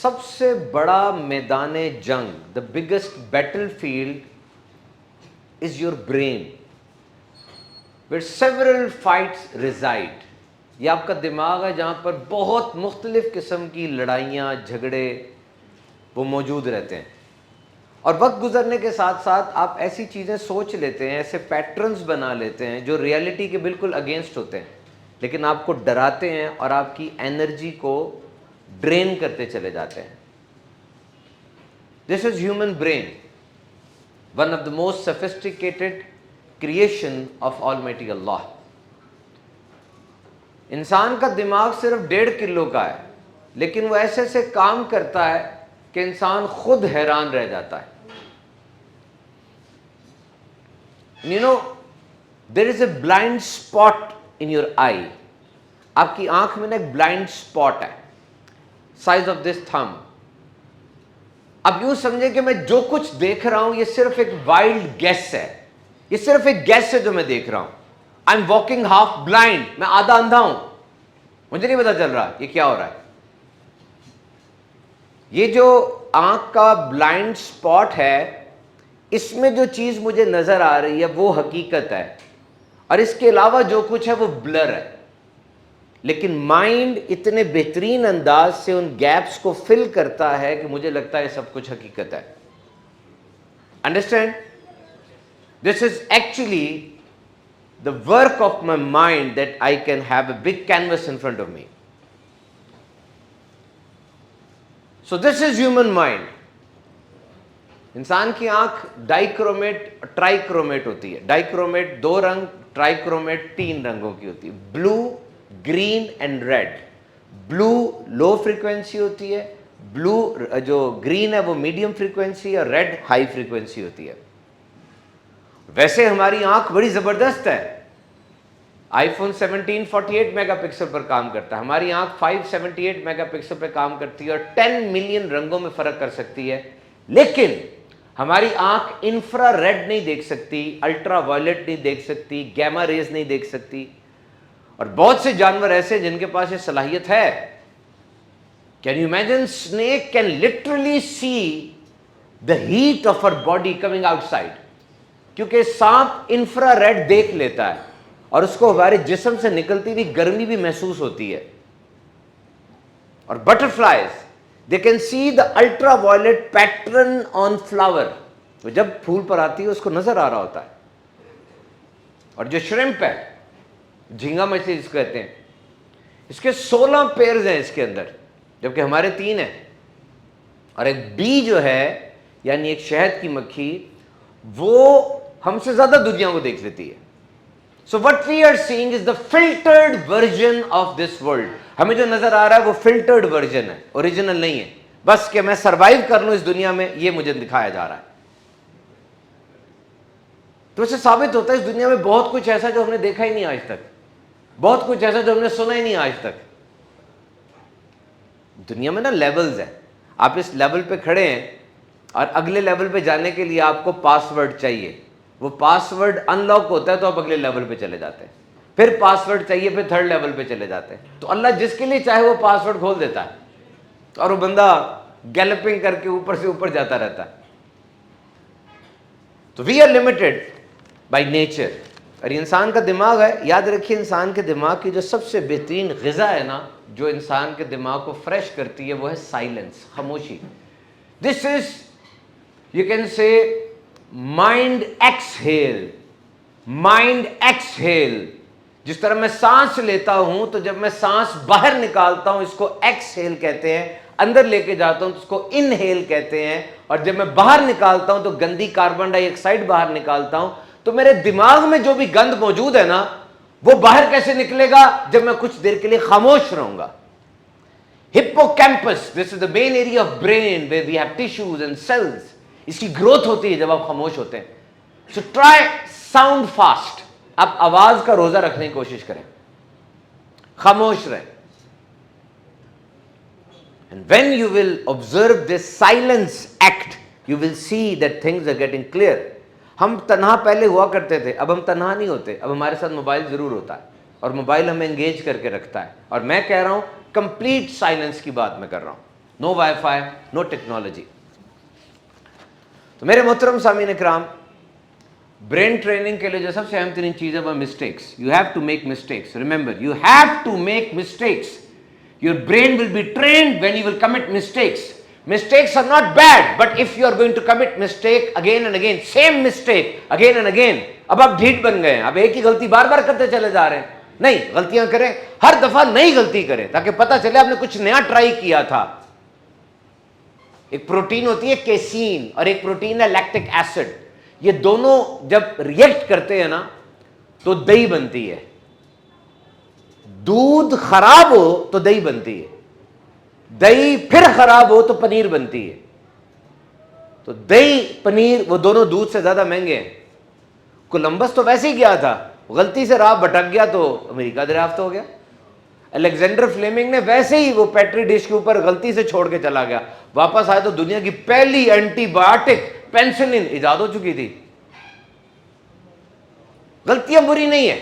سب سے بڑا میدان جنگ, the biggest battlefield is your brain, where several fights reside. یہ آپ کا دماغ ہے جہاں پر بہت مختلف قسم کی لڑائیاں, جھگڑے وہ موجود رہتے ہیں. اور وقت گزرنے کے ساتھ ساتھ آپ ایسی چیزیں سوچ لیتے ہیں, ایسے پیٹرنز بنا لیتے ہیں جو ریئلٹی کے بالکل اگینسٹ ہوتے ہیں, لیکن آپ کو ڈراتے ہیں اور آپ کی انرجی کو ڈرین کرتے چلے جاتے ہیں. This is human brain, one of the most sophisticated creation of almighty اللہ. انسان کا دماغ صرف 1.5 کلو کا ہے, لیکن وہ ایسے ایسے کام کرتا ہے کہ انسان خود حیران رہ جاتا ہے. You know, there is a blind spot in your eye. آپ کی آنکھ میں نا ایک بلائنڈ اسپاٹ ہے, سائز آف دس تھم. اب یوں سمجھیں کہ میں جو کچھ دیکھ رہا ہوں یہ صرف ایک وائلڈ گیس ہے, یہ صرف ایک گیس ہے جو میں دیکھ رہا ہوں. I am walking half blind, میں آدھا اندھا ہوں, مجھے نہیں پتا چل رہا یہ کیا ہو رہا ہے. یہ جو آنکھ کا بلائنڈ اسپاٹ ہے, اس میں جو چیز مجھے نظر آ رہی ہے وہ حقیقت ہے, اور اس کے علاوہ جو کچھ ہے وہ بلر ہے. لیکن مائنڈ اتنے بہترین انداز سے ان گیپس کو فل کرتا ہے کہ مجھے لگتا ہے یہ سب کچھ حقیقت ہے. Understand, this is actually the work of my mind that I can have a big canvas in front of me. So this is human mind. انسان کی آنکھ ڈائیکرومیٹ ٹرائیکرومیٹ ہوتی ہے. ڈائیکرومیٹ 2 رنگ, ٹرائیکرومیٹ 3 رنگوں کی ہوتی ہے, blue, green and red. Blue low frequency ہوتی ہے, بلو جو گرین ہے وہ میڈیم فریکوینسی اور ریڈ ہائی فریکوینسی ہوتی ہے. ویسے ہماری آنکھ بڑی زبردست ہے. آئی فون 17 48 میگا پکسل پر کام کرتا ہے, ہماری آنکھ 578 میگا پکسل پہ کام کرتی ہے اور 10 ملین رنگوں میں فرق کر سکتی ہے. لیکن ہماری آنکھ انفرا ریڈ نہیں دیکھ سکتی, الٹرا وائلٹ نہیں دیکھ سکتی, گیما ریز نہیں دیکھ سکتی. اور بہت سے جانور ایسے جن کے پاس یہ صلاحیت ہے. Can you imagine, snake can literally see the heat of her body coming outside, کیونکہ سانپ انفرا ریڈ دیکھ لیتا ہے اور اس کو ہمارے جسم سے نکلتی ہوئی گرمی بھی محسوس ہوتی ہے. اور butter flies, they can see the ultra violet pattern on flower, وہ جب پھول پر آتی ہے اس کو نظر آ رہا ہوتا ہے. اور جو شرمپ ہے, جھینگا مچھلی جس کو کہتے ہیں, اس کے 16 پیئرز ہیں اس کے اندر, جبکہ ہمارے 3 ہیں. اور ایک بی جو ہے یعنی ایک شہد کی مکھی, وہ ہم سے زیادہ دنیا کو دیکھ لیتی ہے. So what we are seeing is the filtered version of this world. ہمیں جو نظر آ رہا ہے وہ فلٹرڈ ورژن ہے, اوریجنل نہیں ہے. بس کہ میں سروائیو کر لوں اس دنیا میں, یہ مجھے دکھایا جا رہا ہے. تو اسے ثابت ہوتا ہے اس دنیا میں بہت کچھ ایسا جو ہم نے دیکھا ہی نہیں آج تک, بہت کچھ ایسا جو ہم نے سنا ہی نہیں آج تک. دنیا میں نا لیولز ہیں, آپ اس لیول پہ کھڑے ہیں اور اگلے لیول پہ جانے کے لیے آپ کو پاس ورڈ چاہیے. وہ پاس ورڈ ان لاک ہوتا ہے تو آپ اگلے لیول پہ چلے جاتے ہیں. پھر پاس ورڈ چاہیے, پھر 3rd لیول پہ چلے جاتے ہیں. تو اللہ جس کے لیے چاہے وہ پاس ورڈ کھول دیتا ہے اور وہ بندہ گیلپنگ کر کے اوپر سے اوپر جاتا رہتا ہے. تو we are limited by nature. اور انسان کا دماغ ہے, یاد رکھیے انسان کے دماغ کی جو سب سے بہترین غذا ہے نا, جو انسان کے دماغ کو فریش کرتی ہے, وہ ہے سائلنس, خاموشی. This is you can say mind exhale. Mind exhale, جس طرح میں سانس لیتا ہوں تو جب میں سانس باہر نکالتا ہوں اس کو ایکسہیل کہتے ہیں, اندر لے کے جاتا ہوں تو اس کو انہیل کہتے ہیں, اور جب میں باہر نکالتا ہوں تو گندی کاربن ڈائی آکسائڈ باہر نکالتا ہوں. تو میرے دماغ میں جو بھی گند موجود ہے نا, وہ باہر کیسے نکلے گا جب میں کچھ دیر کے لیے خاموش رہوں گا. ہپوکیمپس, دس از the main area of brain where we have tissues and cells. اس کی گروتھ ہوتی ہے جب آپ خاموش ہوتے ہیں. So try sound fast. آپ آواز کا روزہ رکھنے کی کوشش کریں, خاموش رہیں. And when you will observe this silence act, you will see that things are getting clear. ہم تنہا پہلے ہوا کرتے تھے, اب ہم تنہا نہیں ہوتے. اب ہمارے ساتھ موبائل ضرور ہوتا ہے, اور موبائل ہمیں انگیج کر کے رکھتا ہے. اور میں کہہ رہا ہوں کمپلیٹ سائلنس کی بات میں کر رہا ہوں. No wifi, no technology. तो मेरे मोहतरम सामीन इकराम, ब्रेन ट्रेनिंग के लिए जो सबसे अहम तरीन चीज़ है वो mistakes. You have to make mistakes, remember you have to make mistakes. Your brain will be trained when you will commit mistakes. Mistakes are not bad, but if you are going to commit mistake again and again, same mistake again and again, अब आप ढीठ बन गए हैं, अब एक ही गलती बार बार करते चले जा रहे हैं। नहीं, गलतियां करें, हर दफा नई गलती करें ताकि पता चले आपने कुछ नया ट्राई किया था। एक प्रोटीन होती है केसीन और एक प्रोटीन है लैक्टिक एसिड। ये दोनों जब रिएक्ट करते हैं ना तो दही बनती है। दूध खराब हो तो दही बनती है, दही फिर खराब हो तो पनीर बनती है। तो दही पनीर वो दोनों दूध से ज्यादा महंगे हैं। कोलंबस तो वैसे ही गया था, गलती से राह भटक गया तो अमेरिका दरियाफ्त हो गया। अलेक्जेंडर फ्लेमिंग ने वैसे ही वो पेट्री डिश के ऊपर गलती से छोड़ के चला गया, वापस आया तो दुनिया की पहली एंटीबायोटिक पेनिसिलिन इजाद हो चुकी थी। गलतियां बुरी नहीं है,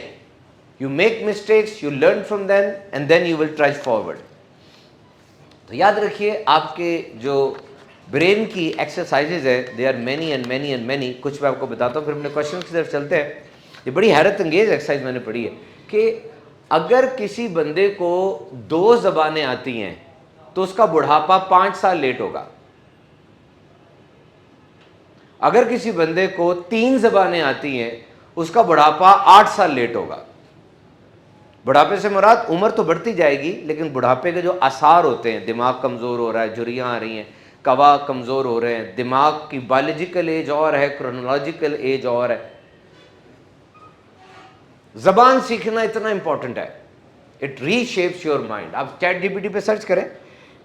you make mistakes, you learn from them and then you will tries forward. तो याद रखिए, आपके जो ब्रेन की एक्सरसाइजेज है, they are many and many and many. कुछ मैं आपको बताता हूँ, फिर अपने क्वेश्चन की तरफ चलते हैं। ये बड़ी हैरत अंगेज एक्सरसाइज मैंने पढ़ी है कि अगर किसी बंदे को 2 ज़बानें आती हैं तो उसका बुढ़ापा 5 साल लेट होगा। अगर किसी बंदे को 3 ज़बानें आती हैं उसका बुढ़ापा 8 साल लेट होगा। बुढ़ापे से मुराद उम्र तो बढ़ती जाएगी, लेकिन बुढ़ापे के जो आसार होते हैं, दिमाग कमज़ोर हो रहा है, झुर्रियाँ आ रही हैं, कवा कमज़ोर हो रहे हैं, दिमाग की बायोलॉजिकल एज और है, क्रोनोलॉजिकल एज और है। ज़बान सीखना इतना इंपॉर्टेंट है, इट रीशेप्स योर माइंड। आप चैट जीपीटी पे सर्च करें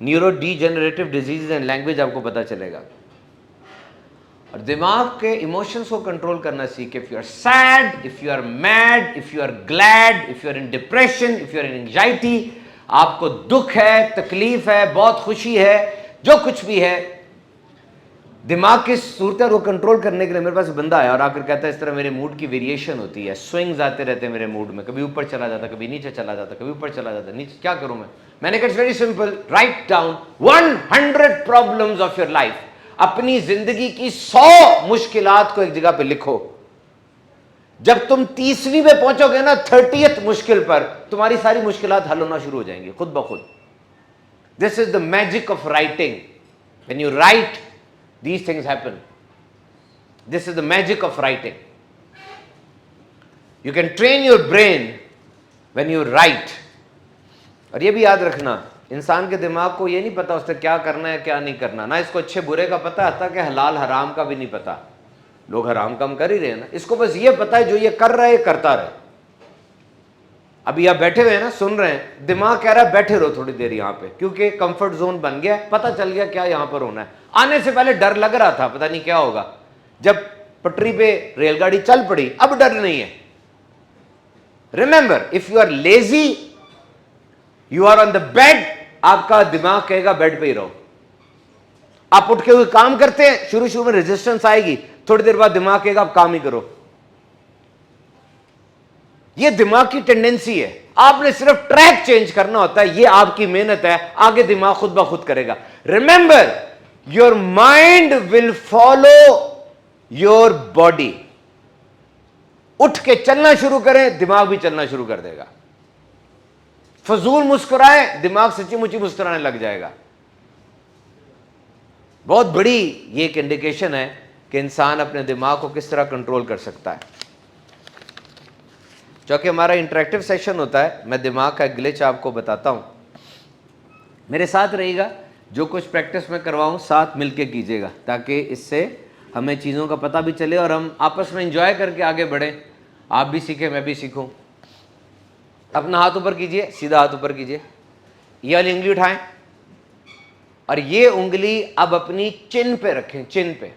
neuro degenerative disease and language, आपको पता चलेगा। और दिमाग के इमोशंस को कंट्रोल करना सीखे। If you are sad, if you are mad, if you are glad, if you are in depression, if you are in anxiety, आपको दुख है, तकलीफ है, बहुत खुशी है, जो कुछ भी है, दिमाग की सूरत को कंट्रोल करने के लिए मेरे पास बंदा आया और आकर कहता है इस तरह मेरे मूड की वेरिएशन होती है, स्विंग्स आते रहते हैं मेरे मूड में, कभी ऊपर चला जाता, कभी नीचे चला जाता, कभी ऊपर चला जाता, नीचे, क्या करूं मैं? मैंने कहा it's very simple, write down 100 problems of your life. अपनी जिंदगी की 100 मुश्किलात को एक जगह पे लिखो। जब तुम 30वीं पे पहुंचोगे ना, 30th मुश्किल पर, तुम्हारी सारी मुश्किलात हल होना शुरू हो जाएंगी खुद ब खुद। This is the magic of writing. When you right, these things happen. This is the magic of writing. You can train your brain when you write. और ये भी याद रखना, इंसान के दिमाग को ये नहीं पता उससे क्या करना है क्या नहीं करना, ना इसको अच्छे बुरे का पता आता कि हलाल हराम का भी नहीं पता। लोग हराम काम कर ही रहे हैं ना, इसको बस ये पता है जो ये कर रहा है करता रहे। अभी आप बैठे हुए हैं ना, सुन रहे हैं, दिमाग कह रहा है बैठे रहो थोड़ी देर यहाँ पे, क्योंकि कंफर्ट जोन बन गया, पता चल गया क्या यहाँ पर होना है। आने से पहले डर लग रहा था पता नहीं क्या होगा, जब पटरी पे रेलगाड़ी चल पड़ी अब डर नहीं है। Remember, if you are lazy, you are on the bed, आपका दिमाग कहेगा बेड पे ही रहो। आप उठ के हुए काम करते हैं, शुरू शुरू में रेजिस्टेंस आएगी, थोड़ी देर बाद दिमाग कहेगा आप काम ही करो। ये दिमाग की टेंडेंसी है, आपने सिर्फ ट्रैक चेंज करना होता है, ये आपकी मेहनत है, आगे दिमाग खुद ब खुद करेगा। Remember, your mind will follow your body. उठ के चलना शुरू करें, दिमाग भी चलना शुरू कर देगा। फजूल मुस्कुराएं, दिमाग सच्ची मुच्ची मुस्कुराने लग जाएगा। बहुत बड़ी ये एक इंडिकेशन है कि इंसान अपने दिमाग को किस तरह कंट्रोल कर सकता है। क्योंकि हमारा इंटरेक्टिव सेशन होता है, मैं दिमाग का ग्लिच आपको बताता हूं, मेरे साथ रहिएगा। जो कुछ प्रैक्टिस में करवाऊं साथ मिलके कीजिएगा, ताकि इससे हमें चीज़ों का पता भी चले और हम आपस में एंजॉय करके आगे बढ़ें। आप भी सीखें, मैं भी सीखूं। अपना हाथ ऊपर कीजिए, सीधा हाथ ऊपर कीजिए, ये वाली उंगली उठाएं और ये उंगली अब अपनी चिन पे रखें, चिन पे।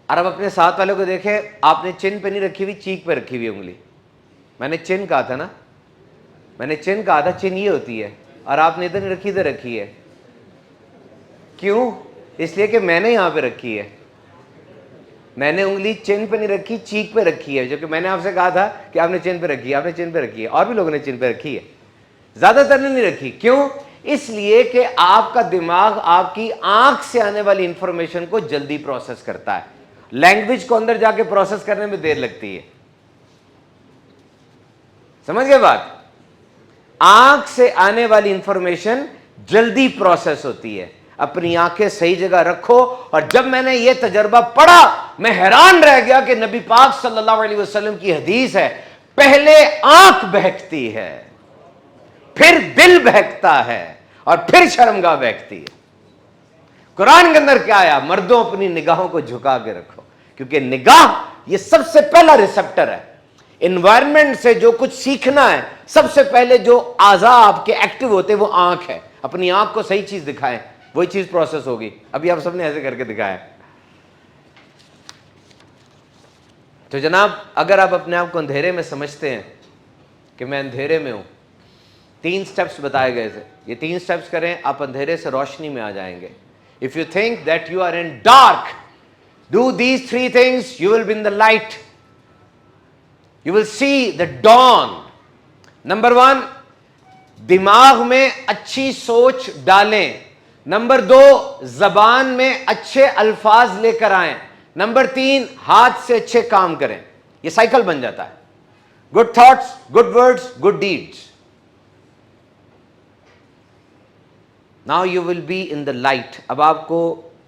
और अब अपने साथ वाले को देखें, आपने चिन पे नहीं रखी हुई, चीक पे रखी हुई उंगली। मैंने चिन कहा था ना, मैंने चिन कहा था, चिन ये होती है, और आपने इधर नहीं रखी, इधर रखी है। क्यों? इसलिए कि मैंने यहां पे रखी है। मैंने उंगली चिन पे नहीं रखी, चीक पे रखी है, जो कि मैंने आपसे कहा था कि आपने चिन पे रखी है, आपने चिन पे रखी है, और भी लोगों ने चिन पे रखी है, ज्यादातर ने नहीं रखी। क्यों? اس لیے کہ آپ کا دماغ آپ کی آنکھ سے آنے والی انفارمیشن کو جلدی پروسیس کرتا ہے. لینگویج کو اندر جا کے پروسیس کرنے میں دیر لگتی ہے. سمجھ گئے بات؟ آنکھ سے آنے والی انفارمیشن جلدی پروسیس ہوتی ہے. اپنی آنکھیں صحیح جگہ رکھو. اور جب میں نے یہ تجربہ پڑھا میں حیران رہ گیا کہ نبی پاک صلی اللہ علیہ وسلم کی حدیث ہے, پہلے آنکھ بہکتی ہے, پھر دل بہکتا ہے, اور پھر شرمگاہ بہکتی ہے. قرآن کے اندر کیا آیا؟ مردوں اپنی نگاہوں کو جھکا کے رکھو, کیونکہ نگاہ یہ سب سے پہلا ریسپٹر ہے. انوائرمنٹ سے جو کچھ سیکھنا ہے, سب سے پہلے جو اعضاء آپ کے ایکٹیو ہوتے ہیں وہ آنکھ ہے. اپنی آنکھ کو صحیح چیز دکھائیں, وہی چیز پروسیس ہوگی. ابھی آپ سب نے ایسے کر کے دکھایا. تو جناب اگر آپ اپنے آپ کو اندھیرے میں سمجھتے ہیں کہ میں اندھیرے میں ہوں, 3 سٹیپس بتائے گئے تھے, یہ 3 سٹیپس کریں آپ اندھیرے سے روشنی میں آ جائیں گے. If you think that you are in dark, do these 3 things, you will be in the light. You will see the dawn. Number 1, دماغ میں اچھی سوچ ڈالیں. نمبر 2, زبان میں اچھے الفاظ لے کر آئیں. نمبر 3, ہاتھ سے اچھے کام کریں. یہ سائیکل بن جاتا ہے. Good thoughts, good words, good deeds. Now you will be in the light. اب آپ کو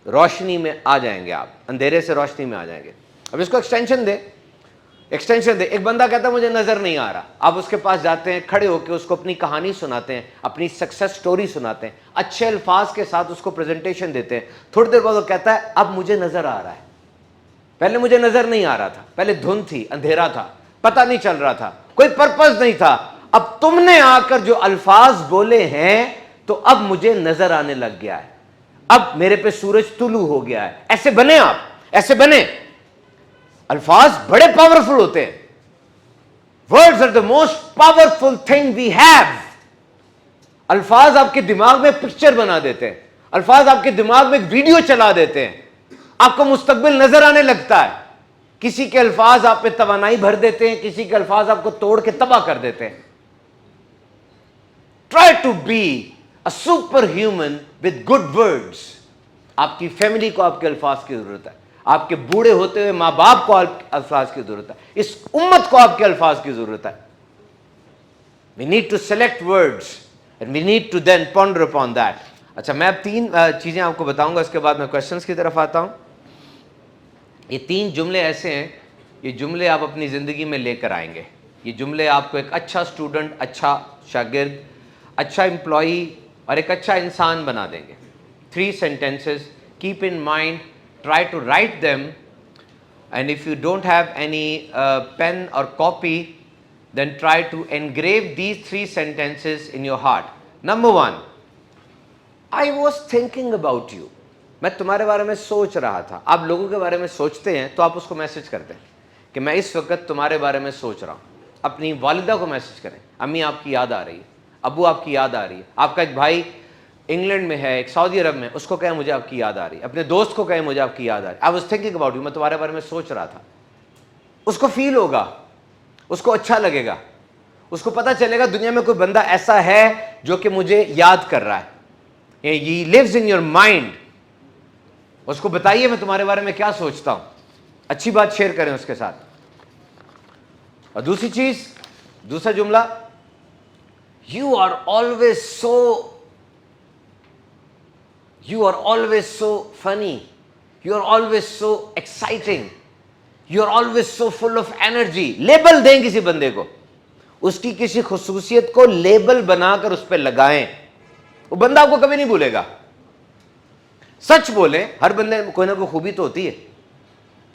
روشنی میں آ جائیں گے, آپ اندھیرے سے روشنی میں آ جائیں گے. اب اس کو ایکسٹینشن دے. ایک بندہ کہتا ہے مجھے نظر نہیں آ رہا, آپ اس کے پاس جاتے ہیں, کھڑے ہو کے اس کو اپنی کہانی سناتے ہیں, اپنی سکسیس سٹوری سناتے ہیں, اچھے الفاظ کے ساتھ اس کو پریزنٹیشن دیتے ہیں. تھوڑی دیر بعد وہ کہتا ہے اب مجھے نظر آ رہا ہے, پہلے مجھے نظر نہیں آ رہا تھا, پہلے دھند تھی, اندھیرا تھا, پتہ نہیں چل رہا تھا, کوئی پرپز نہیں تھا, اب تم نے آ کر جو الفاظ بولے ہیں تو اب مجھے نظر آنے لگ گیا ہے, اب میرے پہ سورج طلوع ہو گیا ہے. ایسے بنے آپ, ایسے بنے. الفاظ بڑے پاورفل ہوتے ہیں. Words are the most powerful thing we have. الفاظ آپ کے دماغ میں پکچر بنا دیتے ہیں, الفاظ آپ کے دماغ میں ایک ویڈیو چلا دیتے ہیں, آپ کو مستقبل نظر آنے لگتا ہے. کسی کے الفاظ آپ پہ توانائی بھر دیتے ہیں, کسی کے الفاظ آپ کو توڑ کے تباہ کر دیتے ہیں. Try to be a superhuman with good words. آپ کی فیملی کو آپ کے الفاظ کی ضرورت ہے, آپ کے بوڑھے ہوتے ہوئے ماں باپ کو الفاظ کی ضرورت ہے, اس امت کو آپ کے الفاظ کی ضرورت ہے. We need to select words and we need to then ponder upon that. اچھا میں اب 3 چیزیں آپ کو بتاؤں گا, اس کے بعد میں کوشچنس کی طرف آتا ہوں. یہ 3 جملے ایسے ہیں, یہ جملے آپ اپنی زندگی میں لے کر آئیں گے. یہ جملے آپ کو ایک اچھا اسٹوڈنٹ, اچھا شاگرد, اچھا امپلائی اور ایک اچھا انسان بنا دیں گے. 3 sentences, keep in mind, try to write them, and if you don't have any pen or copy, then try to engrave these 3 sentences in your heart. Number 1, I was thinking about you. میں تمہارے بارے میں سوچ رہا تھا. آپ لوگوں کے بارے میں سوچتے ہیں تو آپ اس کو میسج کرتے ہیں کہ میں اس وقت تمہارے بارے میں سوچ رہا ہوں. اپنی والدہ کو میسج کریں, امی آپ کی یاد آ رہی ہے, ابو آپ کی یاد آ رہی ہے. آپ کا ایک بھائی انگلینڈ میں ہے, ایک سعودی عرب میں, اس کو کہیں مجھے آپ کی یاد آ رہی ہے. اپنے دوست کو کہیں مجھے آپ کی یاد آ رہی ہے. I was thinking about you. میں تمہارے بارے میں سوچ رہا تھا. اس کو فیل ہوگا, اس کو اچھا لگے گا, اس کو پتہ چلے گا دنیا میں کوئی بندہ ایسا ہے جو کہ مجھے یاد کر رہا ہے. He lives in your mind. اس کو بتائیے میں تمہارے بارے میں کیا سوچتا ہوں, اچھی بات شیئر کریں اس کے ساتھ. اور دوسری چیز, دوسرا جملہ, you are always so funny, you are always so exciting, you are always so full of energy. Label دیں کسی بندے کو, اس کی کسی خصوصیت کو لیبل بنا کر اس پہ لگائیں, وہ بندہ آپ کو کبھی نہیں بھولے گا. سچ بولیں, ہر بندے میں کوئی نہ کوئی خوبی تو ہوتی ہے.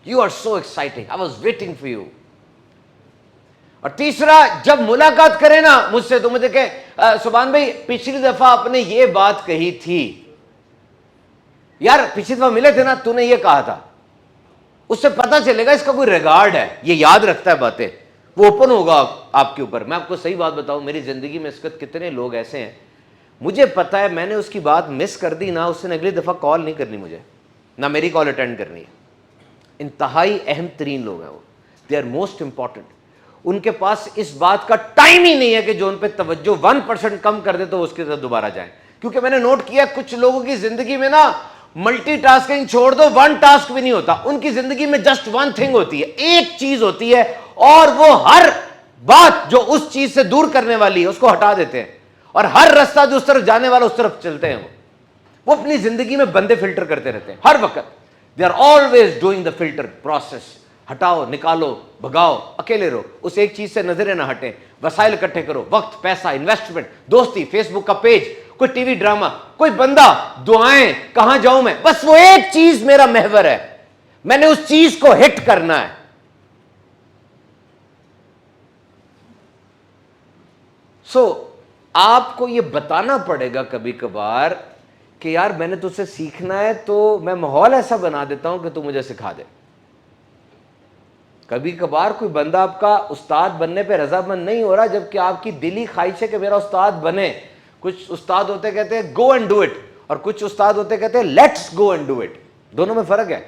You are so exciting, I was waiting for you. اور تیسرا, جب ملاقات کریں نا مجھ سے تو مجھے کہ سبحان بھائی پچھلی دفعہ آپ نے یہ بات کہی تھی, یار پچھلی دفعہ ملے تھے نا تو نے یہ کہا تھا. اس سے پتہ چلے گا اس کا کوئی ریگارڈ ہے, یہ یاد رکھتا ہے باتیں, وہ اوپن ہوگا آپ کے اوپر. میں آپ کو صحیح بات بتاؤں, میری زندگی میں اس وقت کتنے لوگ ایسے ہیں, مجھے پتا ہے میں نے اس کی بات مس کر دی نا, اس نے اگلی دفعہ کال نہیں کرنی مجھے, نہ میری کال اٹینڈ کرنی ہے. انتہائی اہم ترین لوگ ہیں وہ, دے آر موسٹ امپورٹنٹ. ان کے پاس اس بات کا ٹائم ہی نہیں ہے کہ جو ان پہ توجہ 1% کم کر دے تو اس کے ساتھ دوبارہ جائیں. کیونکہ میں نے نوٹ کیا کچھ لوگوں کی زندگی میں نا ملٹی ٹاسکنگ چھوڑ دو, ون ٹاسک بھی نہیں ہوتا, ان کی زندگی میں جسٹ ون تھنگ ہوتی ہے, ایک چیز ہوتی ہے, اور وہ ہر بات جو اس چیز سے دور کرنے والی ہے اس کو ہٹا دیتے ہیں, اور ہر راستہ جو اس طرف جانے والا اس طرف چلتے ہیں. وہ اپنی زندگی میں بندے فلٹر کرتے رہتے ہیں ہر وقت. They are always doing the filter process. ہٹاؤ, نکالو, بھگاؤ, اکیلے رہو, اس ایک چیز سے نظریں نہ ہٹیں, وسائل اکٹھے کرو, وقت, پیسہ, انویسٹمنٹ, دوستی, فیس بک کا پیج, کوئی ٹی وی ڈرامہ, کوئی بندہ, دعائیں, کہاں جاؤں میں, بس وہ ایک چیز میرا محور ہے, میں نے اس چیز کو ہٹ کرنا ہے. آپ کو یہ بتانا پڑے گا کبھی کبھار کہ یار میں نے تجھ سے سیکھنا ہے تو میں ماحول ایسا بنا دیتا ہوں کہ تو مجھے سکھا دے. کبھی کبھار کوئی بندہ آپ کا استاد بننے پہ رضامند نہیں ہو رہا جبکہ آپ کی دلی خواہش ہے کہ میرا استاد بنے. کچھ استاد ہوتے کہتے ہیں گو اینڈ ڈو اٹ, اور کچھ استاد ہوتے کہتے ہیں let's go and do it. دونوں میں فرق ہے.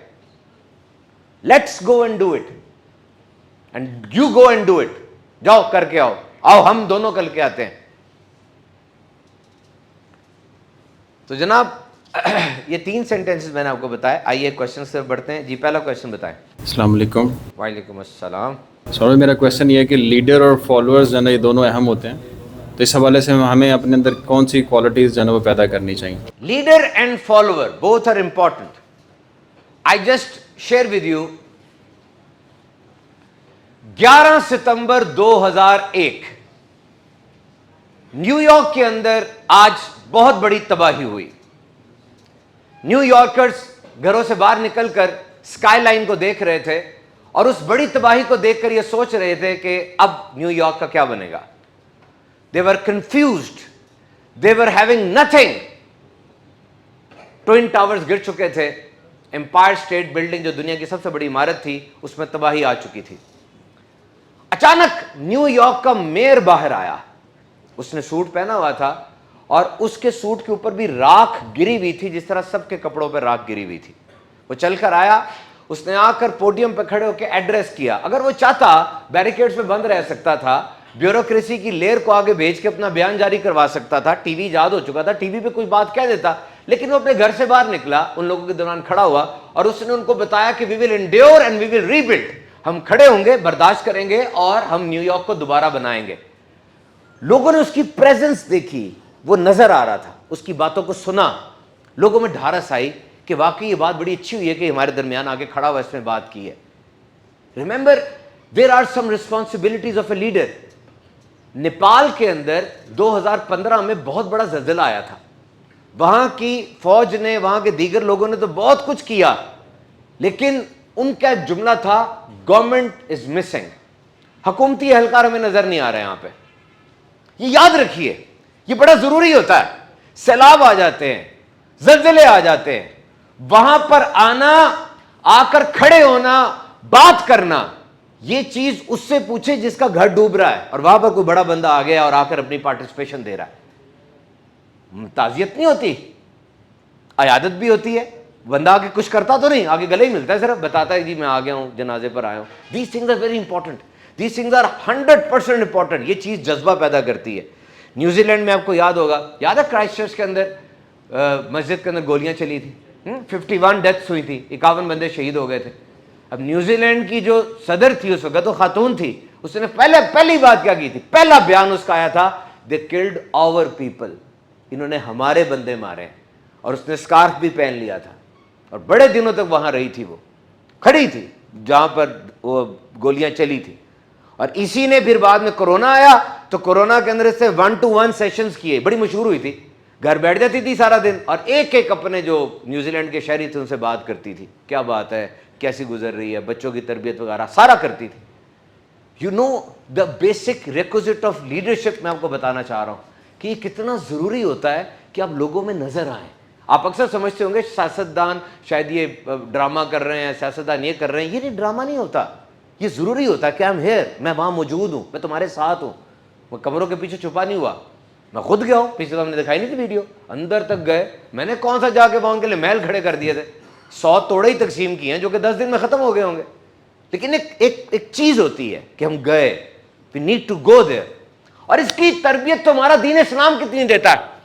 Let's go and do it and you go and do it. جاؤ کر کے آؤ, آؤ ہم دونوں کر کے آتے ہیں. تو جناب یہ 3 سینٹینسز میں نے آپ کو بتایا. آئیے کوشچن سے بڑھتے ہیں. جی پہلا کوشچن بتائیں. السلام علیکم. وعلیکم السلام. سوری میرا کویشچن یہ ہے کہ لیڈر اور فالوورز جو ہے نا یہ دونوں اہم ہوتے ہیں, تو اس حوالے سے ہمیں اپنے اندر کون سی کوالٹیز جو ہے نا وہ پیدا کرنی چاہیے؟ Leader and follower both are important. I just share with you 11 ستمبر 2001 نیو یارک کے اندر آج بہت بڑی تباہی ہوئی. نیو یارکرز گھروں سے باہر نکل کر اسکائی لائن کو دیکھ رہے تھے اور اس بڑی تباہی کو دیکھ کر یہ سوچ رہے تھے کہ اب نیو یارک کا کیا بنے گا. They were confused. They were having nothing. Twin towers گر چکے تھے. امپائر اسٹیٹ بلڈنگ جو دنیا کی سب سے بڑی عمارت تھی اس میں تباہی آ چکی تھی. اچانک نیو یارک کا میئر باہر آیا. اس نے سوٹ پہنا ہوا تھا اور اس کے سوٹ کے اوپر بھی راکھ گری ہوئی تھی جس طرح سب کے کپڑوں پہ راکھ گری ہوئی تھی. وہ چل کر آیا, اس نے آ کر پوڈیم پہ کھڑے ہو کے ایڈریس کیا. اگر وہ چاہتا بیریکیڈز میں بند رہ سکتا تھا, بیوروکریسی کی لیر کو آگے بھیج کے اپنا بیان جاری کروا سکتا تھا, ٹی وی ایجاد ہو چکا تھا, ٹی وی پہ کوئی بات کہہ دیتا, لیکن وہ اپنے گھر سے باہر نکلا, ان لوگوں کے دوران کھڑا ہوا اور اس نے ان کو بتایا کہ we will endeavour and we will rebuild. ہم کھڑے ہوں گے, برداشت کریں گے اور ہم نیو یارک کو دوبارہ بنائیں گے. لوگوں نے اس کی پریزنس دیکھی, وہ نظر آ رہا تھا, اس کی باتوں کو سنا, لوگوں میں ڈھارس آئی کہ واقعی یہ بات بڑی اچھی ہوئی ہے کہ ہمارے درمیان آگے کھڑا ہوا اس میں بات کی ہے. Remember there are some responsibilities of a leader. Nepal کے اندر 2015 میں بہت بڑا زلزلہ آیا تھا. وہاں کی فوج نے, وہاں کے دیگر لوگوں نے تو بہت کچھ کیا, لیکن ان کا ایک جملہ تھا گورنمنٹ از مسنگ. حکومتی اہلکار ہمیں نظر نہیں آ رہے یہاں پہ. یہ یاد رکھیے, یہ بڑا ضروری ہوتا ہے. سیلاب آ جاتے ہیں, زلزلے آ جاتے ہیں, وہاں پر آنا, آ کر کھڑے ہونا, بات کرنا, یہ چیز اس سے پوچھے جس کا گھر ڈوب رہا ہے اور وہاں پر کوئی بڑا بندہ آ گیا اور آ کر اپنی پارٹیسپیشن دے رہا ہے. تعزیت نہیں ہوتی, عیادت بھی ہوتی ہے. بندہ آگے کچھ کرتا تو نہیں, آگے گلے ہی ملتا ہے, صرف بتاتا ہے جی میں آ گیا ہوں, جنازے پر آیا ہوں. These things are very important. These things are 100% important. یہ چیز جذبہ پیدا کرتی ہے. نیوزی لینڈ میں آپ کو یاد ہوگا, یاد ہے کرائسٹ چرچ کے اندر مسجد کے اندر گولیاں چلی تھی, 51 ڈیتھس ہوئی تھی, 51 بندے شہید ہو گئے تھے. اب نیوزی لینڈ کی جو صدر تھی اس وقت, وہ خاتون تھی, اس نے پہلی بات کیا کی تھی, پہلا بیان اس کا آیا تھا, دے کلڈ آور پیپل. انہوں نے ہمارے بندے مارے. اور اس نے اسکارف بھی پہن لیا تھا اور بڑے دنوں تک وہاں رہی تھی, وہ کھڑی تھی جہاں پر وہ گولیاں چلی تھی. اور اسی نے پھر بعد میں کورونا آیا تو کورونا کے اندر سے 1-to-1 سیشنز کیے, بڑی مشہور ہوئی تھی. گھر بیٹھ جاتی تھی سارا دن اور ایک ایک اپنے جو نیوزی لینڈ کے شہری تھے ان سے بات کرتی تھی, کیا بات ہے, کیسی گزر رہی ہے, بچوں کی تربیت وغیرہ سارا کرتی تھی. You know the basic requisite of leadership. میں آپ کو بتانا چاہ رہا ہوں کہ یہ کتنا ضروری ہوتا ہے کہ آپ لوگوں میں نظر آئیں. آپ اکثر سمجھتے ہوں گے سیاستدان شاید یہ ڈرامہ کر رہے ہیں, سیاستدان یہ کر رہے ہیں. یہ نہیں, ڈرامہ نہیں ہوتا, یہ ضروری ہوتا ہے کہ I'm here, میں وہاں موجود ہوں, میں تمہارے ساتھ ہوں. میں کمروں کے پیچھے چھپا نہیں ہوا, میں خود گیا ہوں. پیچھے تو ہم نے دکھائی نہیں تھی ویڈیو, اندر تک گئے. میں نے کون سا جا کے وہاں کے لیے محل کھڑے کر دیے تھے, 100 توڑے ہی تقسیم کیے ہیں جو کہ 10 دن میں ختم ہو گئے ہوں گے. لیکن ایک چیز ہوتی ہے کہ ہم گئے, we need to go there. اور اس کی تربیت تو ہمارا دین اسلام کتنی دیتا ہے.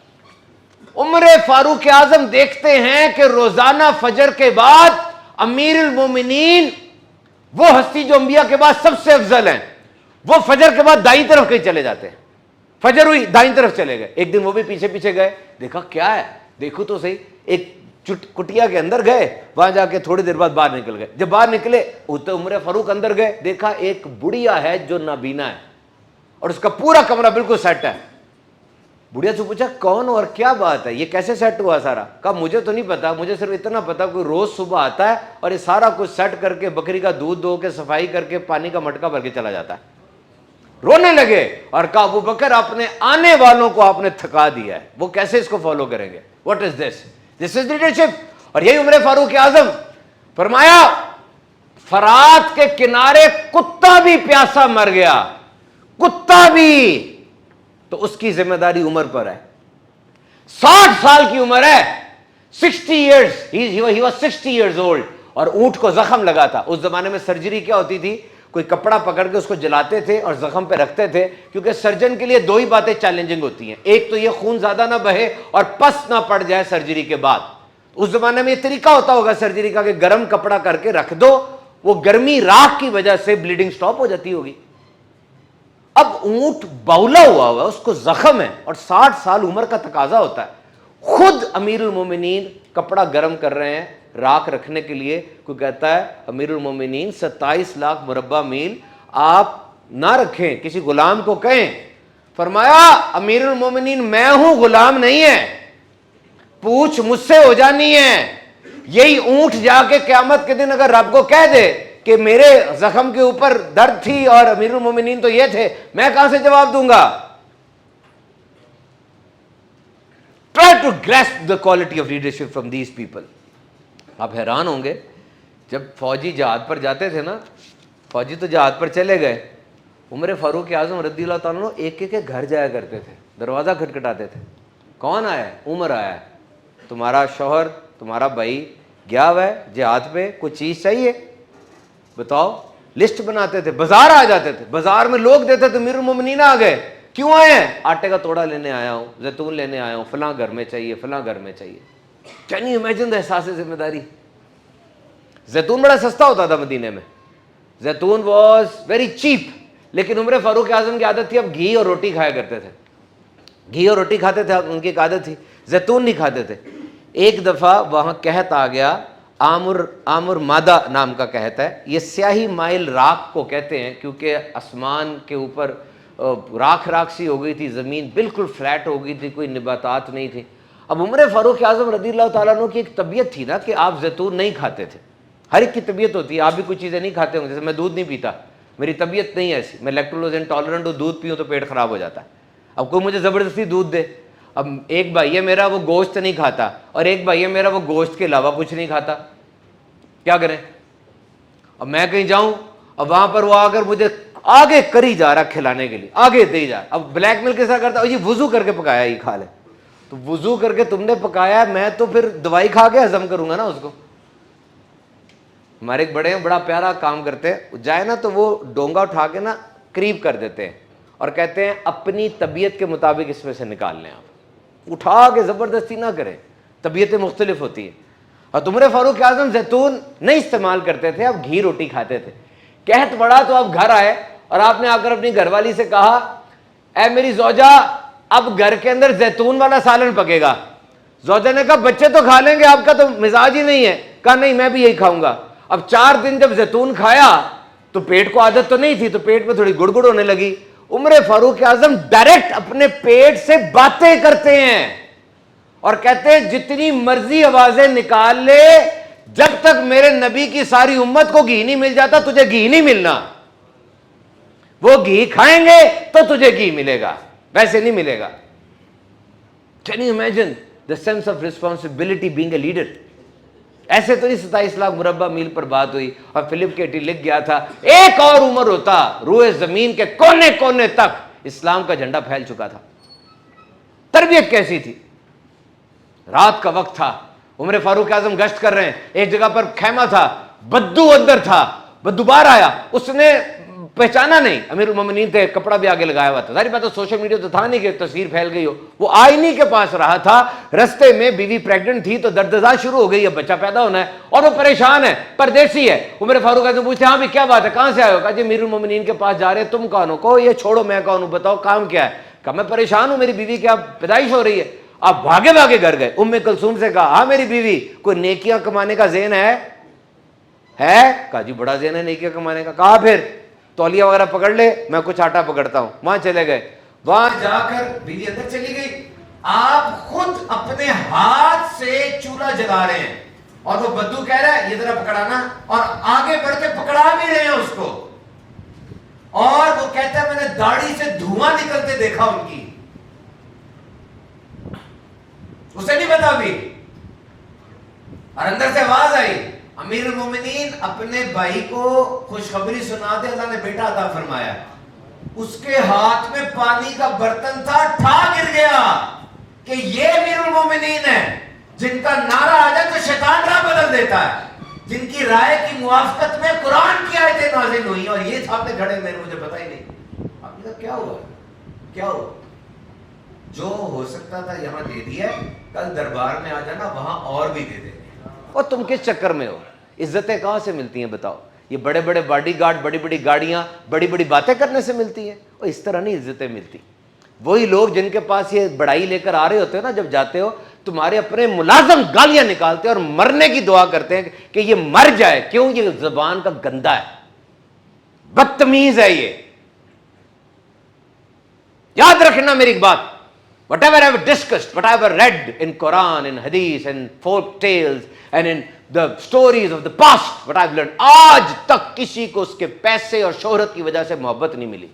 عمر فاروق اعظم دیکھتے ہیں کہ روزانہ فجر کے بعد امیر المومنین، وہ ہستی جو انبیاء کے بعد سب سے افضل ہیں، وہ فجر کے بعد دائیں طرف کہیں چلے جاتے ہیں. فجر ہوئی دائیں طرف چلے گئے. ایک دن وہ بھی پیچھے پیچھے گئے, دیکھا کیا ہے, دیکھو تو صحیح, ایک کٹیا کے اندر گئے, وہاں جا کے تھوڑی دیر بعد باہر نکل گئے. جب باہر نکلے عمر فاروق اندر گئے, دیکھا ایک بڑھیا ہے جو نابینا ہے اور اس کا پورا کمرہ بالکل سیٹ ہے. بڑھیا سے پوچھا کون اور کیا بات ہے, یہ کیسے سیٹ ہوا سارا؟ کہا مجھے تو نہیں پتا, مجھے صرف اتنا پتا کوئی روز صبح آتا ہے اور یہ سارا کچھ سیٹ کر کے بکری کا دودھ دو کے صفائی کر کے پانی کا مٹکا بھر کے چلا جاتا ہے. رونے لگے اور کہا ابو بکر اپنے آنے والوں کو آپ نے تھکا دیا ہے, وہ کیسے اس کو فالو کریں گے؟ What is this? This is leadership. اور یہی عمر فاروق اعظم, فرمایا فرات کے کنارے کتا بھی پیاسا مر گیا, کتا بھی, تو اس کی ذمہ داری عمر پر ہے. 60 سال کی عمر ہے, 60 years, he was 60 years old, اور اونٹ کو زخم لگا تھا. اس زمانے میں سرجری کیا ہوتی تھی, کوئی کپڑا پکڑ کے اس کو جلاتے تھے اور زخم پہ رکھتے تھے, کیونکہ سرجن کے لیے دو ہی باتیں چیلنجنگ ہوتی ہیں, ایک تو یہ خون زیادہ نہ بہے اور پس نہ پڑ جائے سرجری کے بعد. اس زمانے میں یہ طریقہ ہوتا ہوگا سرجری کا کہ گرم کپڑا کر کے رکھ دو, وہ گرمی راکھ کی وجہ سے بلیڈنگ سٹاپ ہو جاتی ہوگی. اب اونٹ باولا ہوا ہوا, اس کو زخم ہے اور 60 سال عمر کا تقاضا ہوتا ہے. خود امیر المومنین کپڑا گرم کر رہے ہیں راکھ رکھنے کے لیے. کوئی کہتا ہے امیر المومنین 27 لاکھ مربع میل آپ نہ رکھیں, کسی غلام کو کہیں. فرمایا امیر المومنین میں ہوں, غلام نہیں ہے, پوچھ مجھ سے ہو جانی ہے. یہی اونٹ جا کے قیامت کے دن اگر رب کو کہہ دے کہ میرے زخم کے اوپر درد تھی اور امیر المومنین تو یہ تھے, میں کہاں سے جواب دوں گا؟ Try to grasp the quality of leadership from these people. آپ حیران ہوں گے, جب فوجی جہاد پر جاتے تھے نا, فوجی تو جہاد پر چلے گئے, عمر فاروق اعظم رضی اللہ تعالیٰ عنہ ایک ایک گھر جایا کرتے تھے, دروازہ کھٹکھٹاتے تھے. کون آیا ہے؟ عمر آیا ہے. تمہارا شوہر تمہارا بھائی گیا ہوا ہے جہاد پہ, کوئی چیز چاہیے بتاؤ. لسٹ بناتے تھے, بازار آ جاتے تھے, بازار میں لوگ دیتے تھے امیر المومنین آ گئے, کیوں آئے ہیں؟ آٹے کا توڑا لینے آیا ہوں, زیتون لینے آیا ہوں, فلاں گھر میں چاہیے, فلاں گھر میں چاہیے. کین یو امیجن دا احساس ذمہ داری؟ زیتون بڑا سستا ہوتا تھا مدینے میں, زیتون واز ویری چیپ, لیکن عمر فاروق اعظم کی عادت تھی اب گھی اور روٹی کھایا کرتے تھے, گھی اور روٹی کھاتے تھے, ان کی ایک عادت تھی, زیتون نہیں کھاتے تھے. ایک دفعہ وہاں قحط آ گیا, عامر مادہ نام کا قحط ہے. یہ سیاہی مائل راکھ کو کہتے ہیں کیونکہ آسمان کے اوپر راکھ سی ہو گئی تھی, زمین بالکل فلیٹ ہو گئی تھی, کوئی نباتات نہیں تھی. اب عمر فاروق اعظم رضی اللہ تعالیٰ عنہ کی ایک طبیعت تھی نا کہ آپ زیتون نہیں کھاتے تھے. ہر ایک کی طبیعت ہوتی ہے, آپ بھی کچھ چیزیں نہیں کھاتے ہوں, جیسے میں دودھ نہیں پیتا, میری طبیعت نہیں ہے ایسی, میں لیکٹوز انٹالرنٹ ہوں, دودھ پیوں تو پیٹ خراب ہو جاتا ہے. اب کوئی مجھے زبردستی دودھ دے, اب ایک بھائی ہے میرا وہ گوشت نہیں کھاتا اور ایک بھائی ہے میرا وہ گوشت کے علاوہ کچھ نہیں کھاتا, کیا کریں؟ اب میں کہیں جاؤں, اب وہاں پر وہ آ کر مجھے آگے کری جا رہا کھلانے کے لیے, آگے دے جا. اب بلیک میل کیسا کرتا, یہ وضو کر کے پکایا, یہ کھا لے. تو وضو کر کے تم نے پکایا, میں تو پھر دوائی کھا کے ہضم کروں گا نا اس کو. ہمارے ایک بڑے ہیں, بڑا پیارا کام کرتے ہیں, جائے نا تو وہ ڈونگا اٹھا کے نا قریب کر دیتے ہیں اور کہتے ہیں اپنی طبیعت کے مطابق اس میں سے نکال لیں, آپ اٹھا کے زبردستی نہ کریں, طبیعتیں مختلف ہوتی ہیں. اور عمر فاروق اعظم زیتون نہیں استعمال کرتے تھے, اب گھی روٹی کھاتے تھے. قحط پڑا تو آپ گھر آئے اور آپ نے آ کر اپنی گھر والی سے کہا اے میری زوجہ اب گھر کے اندر زیتون والا سالن پکے گا. زوجہ نے کہا بچے تو کھا لیں گے, آپ کا تو مزاج ہی نہیں ہے. کہا نہیں میں بھی یہی کھاؤں گا. اب 4 دن جب زیتون کھایا تو پیٹ کو عادت تو نہیں تھی, تو پیٹ میں تھوڑی گڑگڑ ہونے لگی. عمر فاروق اعظم ڈائریکٹ اپنے پیٹ سے باتیں کرتے ہیں اور کہتے ہیں جتنی مرضی آوازیں نکال لے, جب تک میرے نبی کی ساری امت کو گھی نہیں مل جاتا تجھے گھی نہیں ملنا. وہ گھی کھائیں گے تو تجھے گھی ملے گا, ویسے نہیں ملے گا. Can you imagine the sense of responsibility being a leader? ایسے تو نہیں 27 لاکھ مربع میل پر بات ہوئی اور فلپ کیٹی لکھ گیا تھا ایک اور عمر ہوتا روئے زمین کے کونے کونے تک اسلام کا جھنڈا پھیل چکا تھا. تربیت کیسی تھی؟ رات کا وقت تھا, عمر فاروق اعظم گشت کر رہے ہیں, ایک جگہ پر خیمہ تھا, بدو اندر تھا, بدو باہر آیا, اس نے पहचाना नहीं, अमीरुल मोमिनीन थे, कपड़ा भी आगे लगाया हुआ था। सारी बात तो सोशल मीडिया तो था नहीं कि तस्वीर फैल गई हो। वो आईनी के पास रहा था, रस्ते में बीवी प्रेग्नेंट थी तो दर्द शुरू हो गई, अब बच्चा पैदा होना है और वो परेशान है, परदेसी है। वो मेरे फारूक आजम पूछते हाँ भी क्या बात है, कहाँ से आए हो? कहा जी अमीरुल मोमिनीन के पास जा रहे हैं, तुम कौन हो? कहो ये छोड़ो मैं कौन हूँ, बताओ काम क्या है? कहा मैं परेशान हूँ, मेरी बीवी की अब पैदाइश हो रही है। आप भागे भागे घर गए, उम्मे कुलसूम से कहा हाँ मेरी बीवी, कोई नेकियां कमाने का ज़हन है? कहा जी बड़ा ज़हन है नेकियां कमाने का। कहा फिर तौलिया वगैरह पकड़ ले, मैं कुछ आटा पकड़ता हूं। वहां चले गए, वहां जाकर बीवी अंदर चली गई, आप खुद अपने हाथ से चूल्हा जला रहे हैं और वो बद्दू कह रहा है ये जरा पकड़ाना, और आगे बढ़ के पकड़ा भी रहे हैं उसको, और वो कहता है मैंने दाढ़ी से धुआं निकलते देखा उनकी, उसे नहीं पता भी। और अंदर से आवाज आई, अमीरुल मोमिनीन अपने भाई को खुशखबरी सुना दे, अल्लाह ने बेटा अता फरमाया। उसके हाथ में पानी का बर्तन था, ठा गिर गया कि ये अमीरुल मोमिनीन है जिनका नारा आ जाए तो शैतान राह बदल देता है, जिनकी राय की मुआफकत में कुरान की आयतें नाज़िल हुई और ये सामने खड़े मेरे, मुझे पता ही नहीं। आपने कहा क्या हुआ, क्या हुआ? जो हो सकता था यहां दे दिया, कल दरबार में आ जाना, वहां और भी दे देंगे। और तुम किस चक्कर में हो? इज्जतें कहां से मिलती हैं बताओ? ये बड़े बड़े बॉडीगार्ड, बड़ी बड़ी गाड़ियां, बड़ी बड़ी बातें करने से मिलती हैं? और इस तरह नहीं इज्जतें मिलती। वही लोग जिनके पास ये बड़ाई लेकर आ रहे होते हो ना, जब जाते हो तुम्हारे अपने मुलाजम गालियां निकालते हैं और मरने की दुआ करते हैं कि ये मर जाए। क्यों? ये जुबान का गंदा है, बदतमीज है ये। याद रखना मेरी एक बात, whatever I have discussed, what I have read in Quran, in Hadith, and folk tales, and in the stories of the past, what I have learned, आज तक किसी को उसके पैसे और शोहरत की वजह से मोहब्बत नहीं मिली।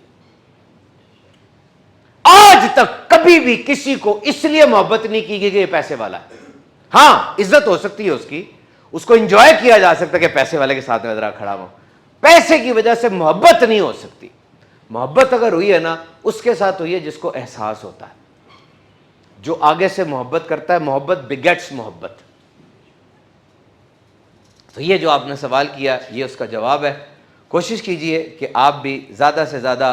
आज तक कभी भी किसी को इसलिए मोहब्बत नहीं की गई कि ये पैसे वाला है। हाँ, इज्जत हो सकती है उसकी, उसको एंजॉय किया जा सकता है कि पैसे वाले के साथ में जरा खड़ा हूं। पैसे की वजह से मोहब्बत नहीं हो सकती। मोहब्बत अगर हुई है ना, उसके साथ हुई है जिसको एहसास होता है, जो आगे से मोहब्बत करता है। मोहब्बत बिगेट्स मोहब्बत। तो ये जो आपने सवाल किया, ये उसका जवाब है। कोशिश कीजिए कि आप भी ज़्यादा से ज़्यादा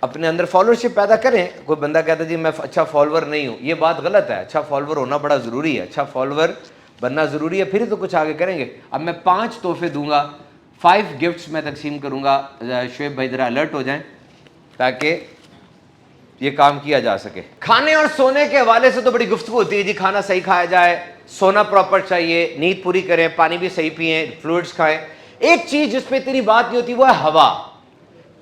अपने अंदर फॉलोअरशिप पैदा करें। कोई बंदा कहता है जी मैं अच्छा फॉलोअर नहीं हूँ, ये बात गलत है। अच्छा फॉलोअर होना बड़ा ज़रूरी है, अच्छा फॉलोअर बनना ज़रूरी है, फिर ही तो कुछ आगे करेंगे। अब मैं 5 तोहफे दूंगा, 5 गिफ्ट्स मैं तकसीम करूँगा। शुएब भाई ज़रा अलर्ट हो जाएं ताकि ये काम किया जा सके। खाने और सोने के हवाले से तो बड़ी गुफ्तगू होती है जी, खाना सही खाया जाए, सोना प्रॉपर चाहिए, नींद पूरी करें, पानी भी सही पिएं, फ्लूइड्स खाएं। एक चीज़ जिस पे इतनी बात नहीं होती वो है हवा,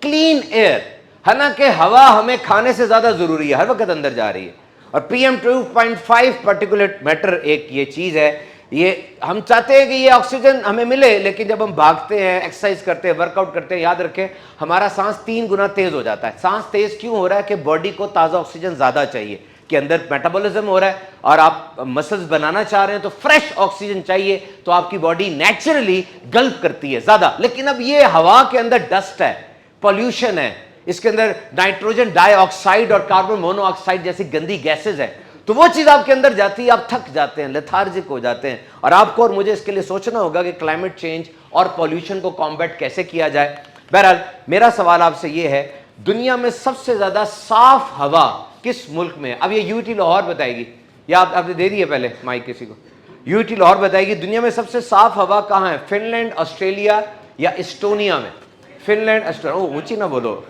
क्लीन एयर। हालांकि हवा हमें खाने से ज़्यादा ज़रूरी है, हर वक्त अंदर जा रही है। और PM 2.5 पार्टिकुलेट मैटर एक ये चीज़ है, ये हम चाहते हैं कि ये ऑक्सीजन हमें मिले, लेकिन जब हम भागते हैं, एक्सरसाइज करते हैं, वर्कआउट करते हैं, याद रखें हमारा सांस 3 गुना तेज़ हो जाता है। सांस तेज़ क्यों हो रहा है? कि बॉडी को ताज़ा ऑक्सीजन ज़्यादा चाहिए, कि अंदर मेटाबॉलिज्म हो रहा है और आप मसल्स बनाना चाह रहे हैं तो फ्रेश ऑक्सीजन चाहिए, तो आपकी बॉडी नेचुरली गल्प करती है ज़्यादा। लेकिन अब ये हवा के अंदर डस्ट है, पॉल्यूशन है, इसके अंदर नाइट्रोजन डाइऑक्साइड और कार्बन मोनोऑक्साइड जैसी गंदी गैसेज है, तो वो चीज़ आपके अंदर जाती है, आप थक जाते हैं, लेथार्जिक हो जाते हैं। और आपको और मुझे इसके लिए सोचना होगा कि क्लाइमेट चेंज और पॉल्यूशन को कॉम्बैट कैसे किया जाए। बहरहाल मेरा सवाल आपसे ये है, दुनिया में सबसे ज़्यादा साफ हवा किस मुल्क में है? अब ये UT लाहौर बताएगी, या आपने दे दिए पहले माइक किसी को? UT लाहौर बताएगी दुनिया में सबसे साफ हवा कहाँ है, फिनलैंड, ऑस्ट्रेलिया या इस्टोनिया में? Finland, Australia. ओ ऊंची ना बोलो।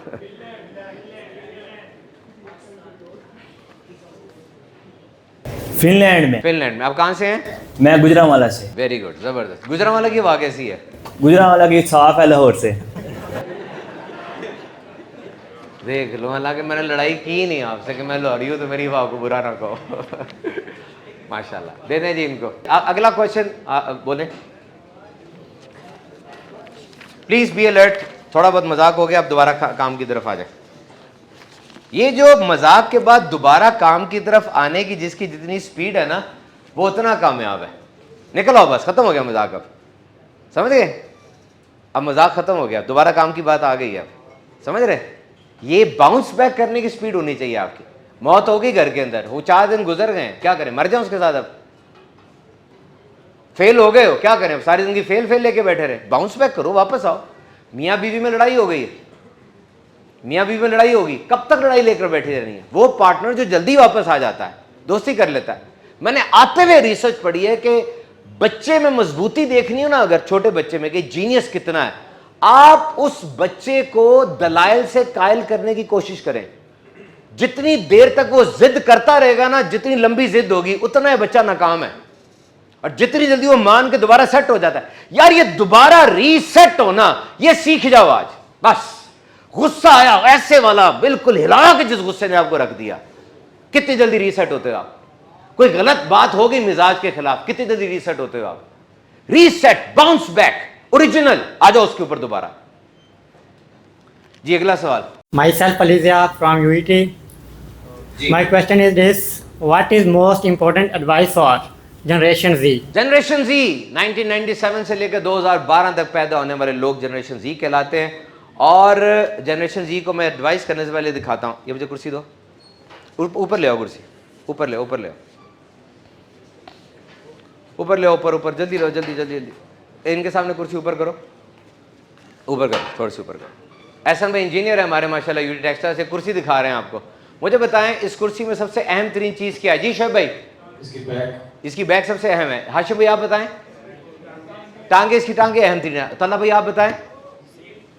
फिनलैंड में। फिनलैंड में। आप कहाँ से हैं? मैं गुजरांवाला से। वेरी गुड, जबरदस्त। गुजरांवाला की हवा कैसी है? गुजरांवाला की साफ है लाहौर से। देख लो, हालांकि मैंने लड़ाई की नहीं आपसे कि मैं लाहौरी हूँ तो मेरी हवा को बुरा ना कहो। माशाल्लाह, दे दें जी इनको। अगला क्वेश्चन बोले प्लीज बी अलर्ट। थोड़ा बहुत मजाक हो गया, अब दोबारा काम की तरफ आ जाए। ये जो मजाक के बाद दोबारा काम की तरफ आने की जिसकी जितनी स्पीड है ना, वो उतना कामयाब है। निकल आओ, बस खत्म हो गया मजाक। अब समझ गए? अब मजाक खत्म हो गया, दोबारा काम की बात आ गई है। अब समझ रहे? ये बाउंस बैक करने की स्पीड होनी चाहिए आपकी। मौत हो गई घर के अंदर, वो 4 दिन गुजर गए, क्या करें? मर जाओ उसके साथ। अब फेल हो गए हो, क्या करें? अब सारी जिंदगी फेल लेके बैठे रहे? बाउंस बैक करो, वापस आओ। मियाँ बीवी में लड़ाई हो गई है, मियाँ बीवी में लड़ाई होगी, कब तक लड़ाई लेकर बैठी रहनी है? वो पार्टनर जो जल्दी वापस आ जाता है, दोस्ती कर लेता है। मैंने आते हुए रिसर्च पढ़ी है कि बच्चे में मजबूती देखनी हो ना, अगर छोटे बच्चे में कि जीनियस कितना है, आप उस बच्चे को दलाइल से कायल करने की कोशिश करें। जितनी देर तक वो जिद करता रहेगा ना, जितनी लंबी जिद होगी उतना ही बच्चा नाकाम है। और जितनी जल्दी वो मान के दोबारा सेट हो जाता है, यार ये दोबारा रीसेट होना, ये सीख जाओ आज। बस गुस्सा आया ऐसे वाला, बिल्कुल हिला के जिस गुस्से ने आपको रख दिया, कितनी जल्दी रीसेट होते हो आप? कोई गलत बात हो गई मिजाज के खिलाफ, कितनी जल्दी रीसेट होते हो आप? रीसेट, बाउंस बैक, ओरिजिनल, आ जाओ उसके ऊपर दोबारा। जी अगला सवाल। Myself Alizia from UET. My question is this: what is most important advice for Generation Z? Generation Z 1997 से लेकर 2012 तक पैदा होने वाले लोग जनरेशन जी कहलाते हैं। और जनरेशन जी को मैं एडवाइस करने से पहले दिखाता हूँ। ये मुझे कुर्सी दो, ऊपर ले आओ कुर्सी, ऊपर ले, ऊपर ले आओ, ऊपर ले आओ, ऊपर ऊपर, जल्दी लो, जल्दी जल्दी जल्दी। इनके सामने कुर्सी ऊपर करो, ऊपर करो, थोड़ी सी ऊपर करो। एहसन भाई इंजीनियर है हमारे माशाल्लाह, यूटी टेक्सटाइल से कुर्सी दिखा रहे हैं आपको। मुझे बताएं इस कुर्सी में सबसे अहम तरीन चीज़ क्या है? जी शोएब भाई, इसकी बैक सबसे अहम है। हाशिम भाई आप बताएं। टांगे, इसकी टांगे अहम तरीन है। तल्ला भाई आप बताएं।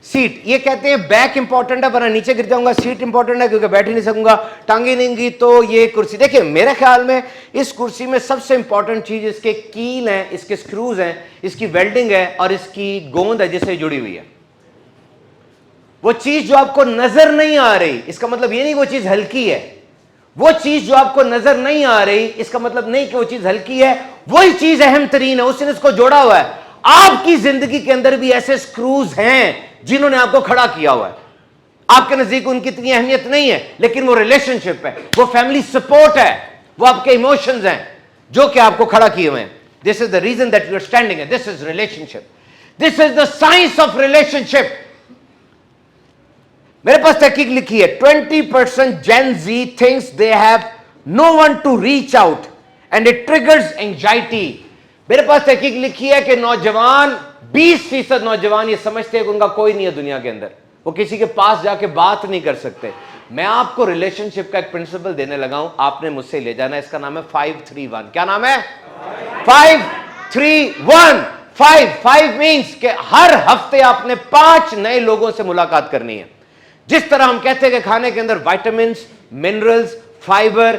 सीट, ये कहते हैं बैक इंपॉर्टेंट है वरना नीचे गिर जाऊंगा, सीट इंपॉर्टेंट है क्योंकि बैठ ही नहीं सकूंगा, टांगे नहीं गी तो ये कुर्सी। देखिए मेरे ख्याल में इस कुर्सी में सबसे इंपॉर्टेंट चीज इसके कील हैं, इसके स्क्रूज हैं, इसकी वेल्डिंग है और इसकी गोंद है जिससे जुड़ी हुई है। वो चीज जो आपको नजर नहीं आ रही, इसका मतलब ये नहीं वो चीज हल्की है। वो चीज जो आपको नजर नहीं आ रही, इसका मतलब नहीं कि वो चीज हल्की है, वही चीज अहम तरीन है, उसने इसको जोड़ा हुआ है। आपकी जिंदगी के अंदर भी ऐसे स्क्रूज हैं जिन्होंने आपको खड़ा किया हुआ है। आपके नजदीक उनकी इतनी अहमियत नहीं है, लेकिन वो रिलेशनशिप है, वो फैमिली सपोर्ट है, वो आपके इमोशंस हैं जो कि आपको खड़ा किए हुए हैं। This is the reason that you are standing है, this is relationship, this is the science of relationship. मेरे पास तहकीक लिखी है, 20% Gen Z thinks they have no one to reach out and it triggers anxiety. मेरे पास तहकीक लिखी है कि नौजवान, 20% नौजवान ये समझते हैं कि उनका कोई नहीं है दुनिया के अंदर, वो किसी के पास जाके बात नहीं कर सकते। मैं आपको रिलेशनशिप का एक प्रिंसिपल देने लगा हूं, आपने मुझसे ले जाना है। इसका नाम है 5-3-1। क्या नाम है? 5-3-1। 5 मीन्स कि हर हफ्ते आपने 5 नए लोगों से मुलाकात करनी है। जिस तरह हम कहते हैं कि खाने के अंदर विटामिन, मिनरल्स, फाइबर,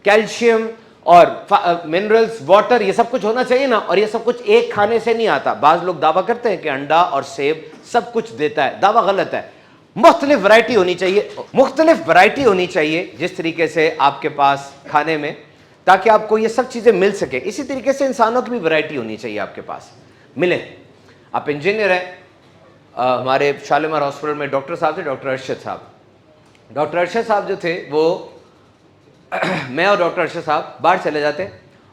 कैल्शियम और मिनरल्स, वाटर, ये सब कुछ होना चाहिए ना, और ये सब कुछ एक खाने से नहीं आता। बाज लोग दावा करते हैं कि अंडा और सेब सब कुछ देता है, दावा गलत है। मुख्तलिफ वैरायटी होनी चाहिए, मुख्तलिफ वैरायटी होनी चाहिए जिस तरीके से आपके पास खाने में, ताकि आपको ये सब चीज़ें मिल सके। इसी तरीके से इंसानों की भी वैरायटी होनी चाहिए आपके पास, मिले। आप इंजीनियर हैं, हमारे शालीमार हॉस्पिटल में डॉक्टर साहब थे, डॉक्टर अरशद साहब। डॉक्टर अरशद साहब जो थे वो मैं और डॉक्टर अरशद साहब बाहर चले जाते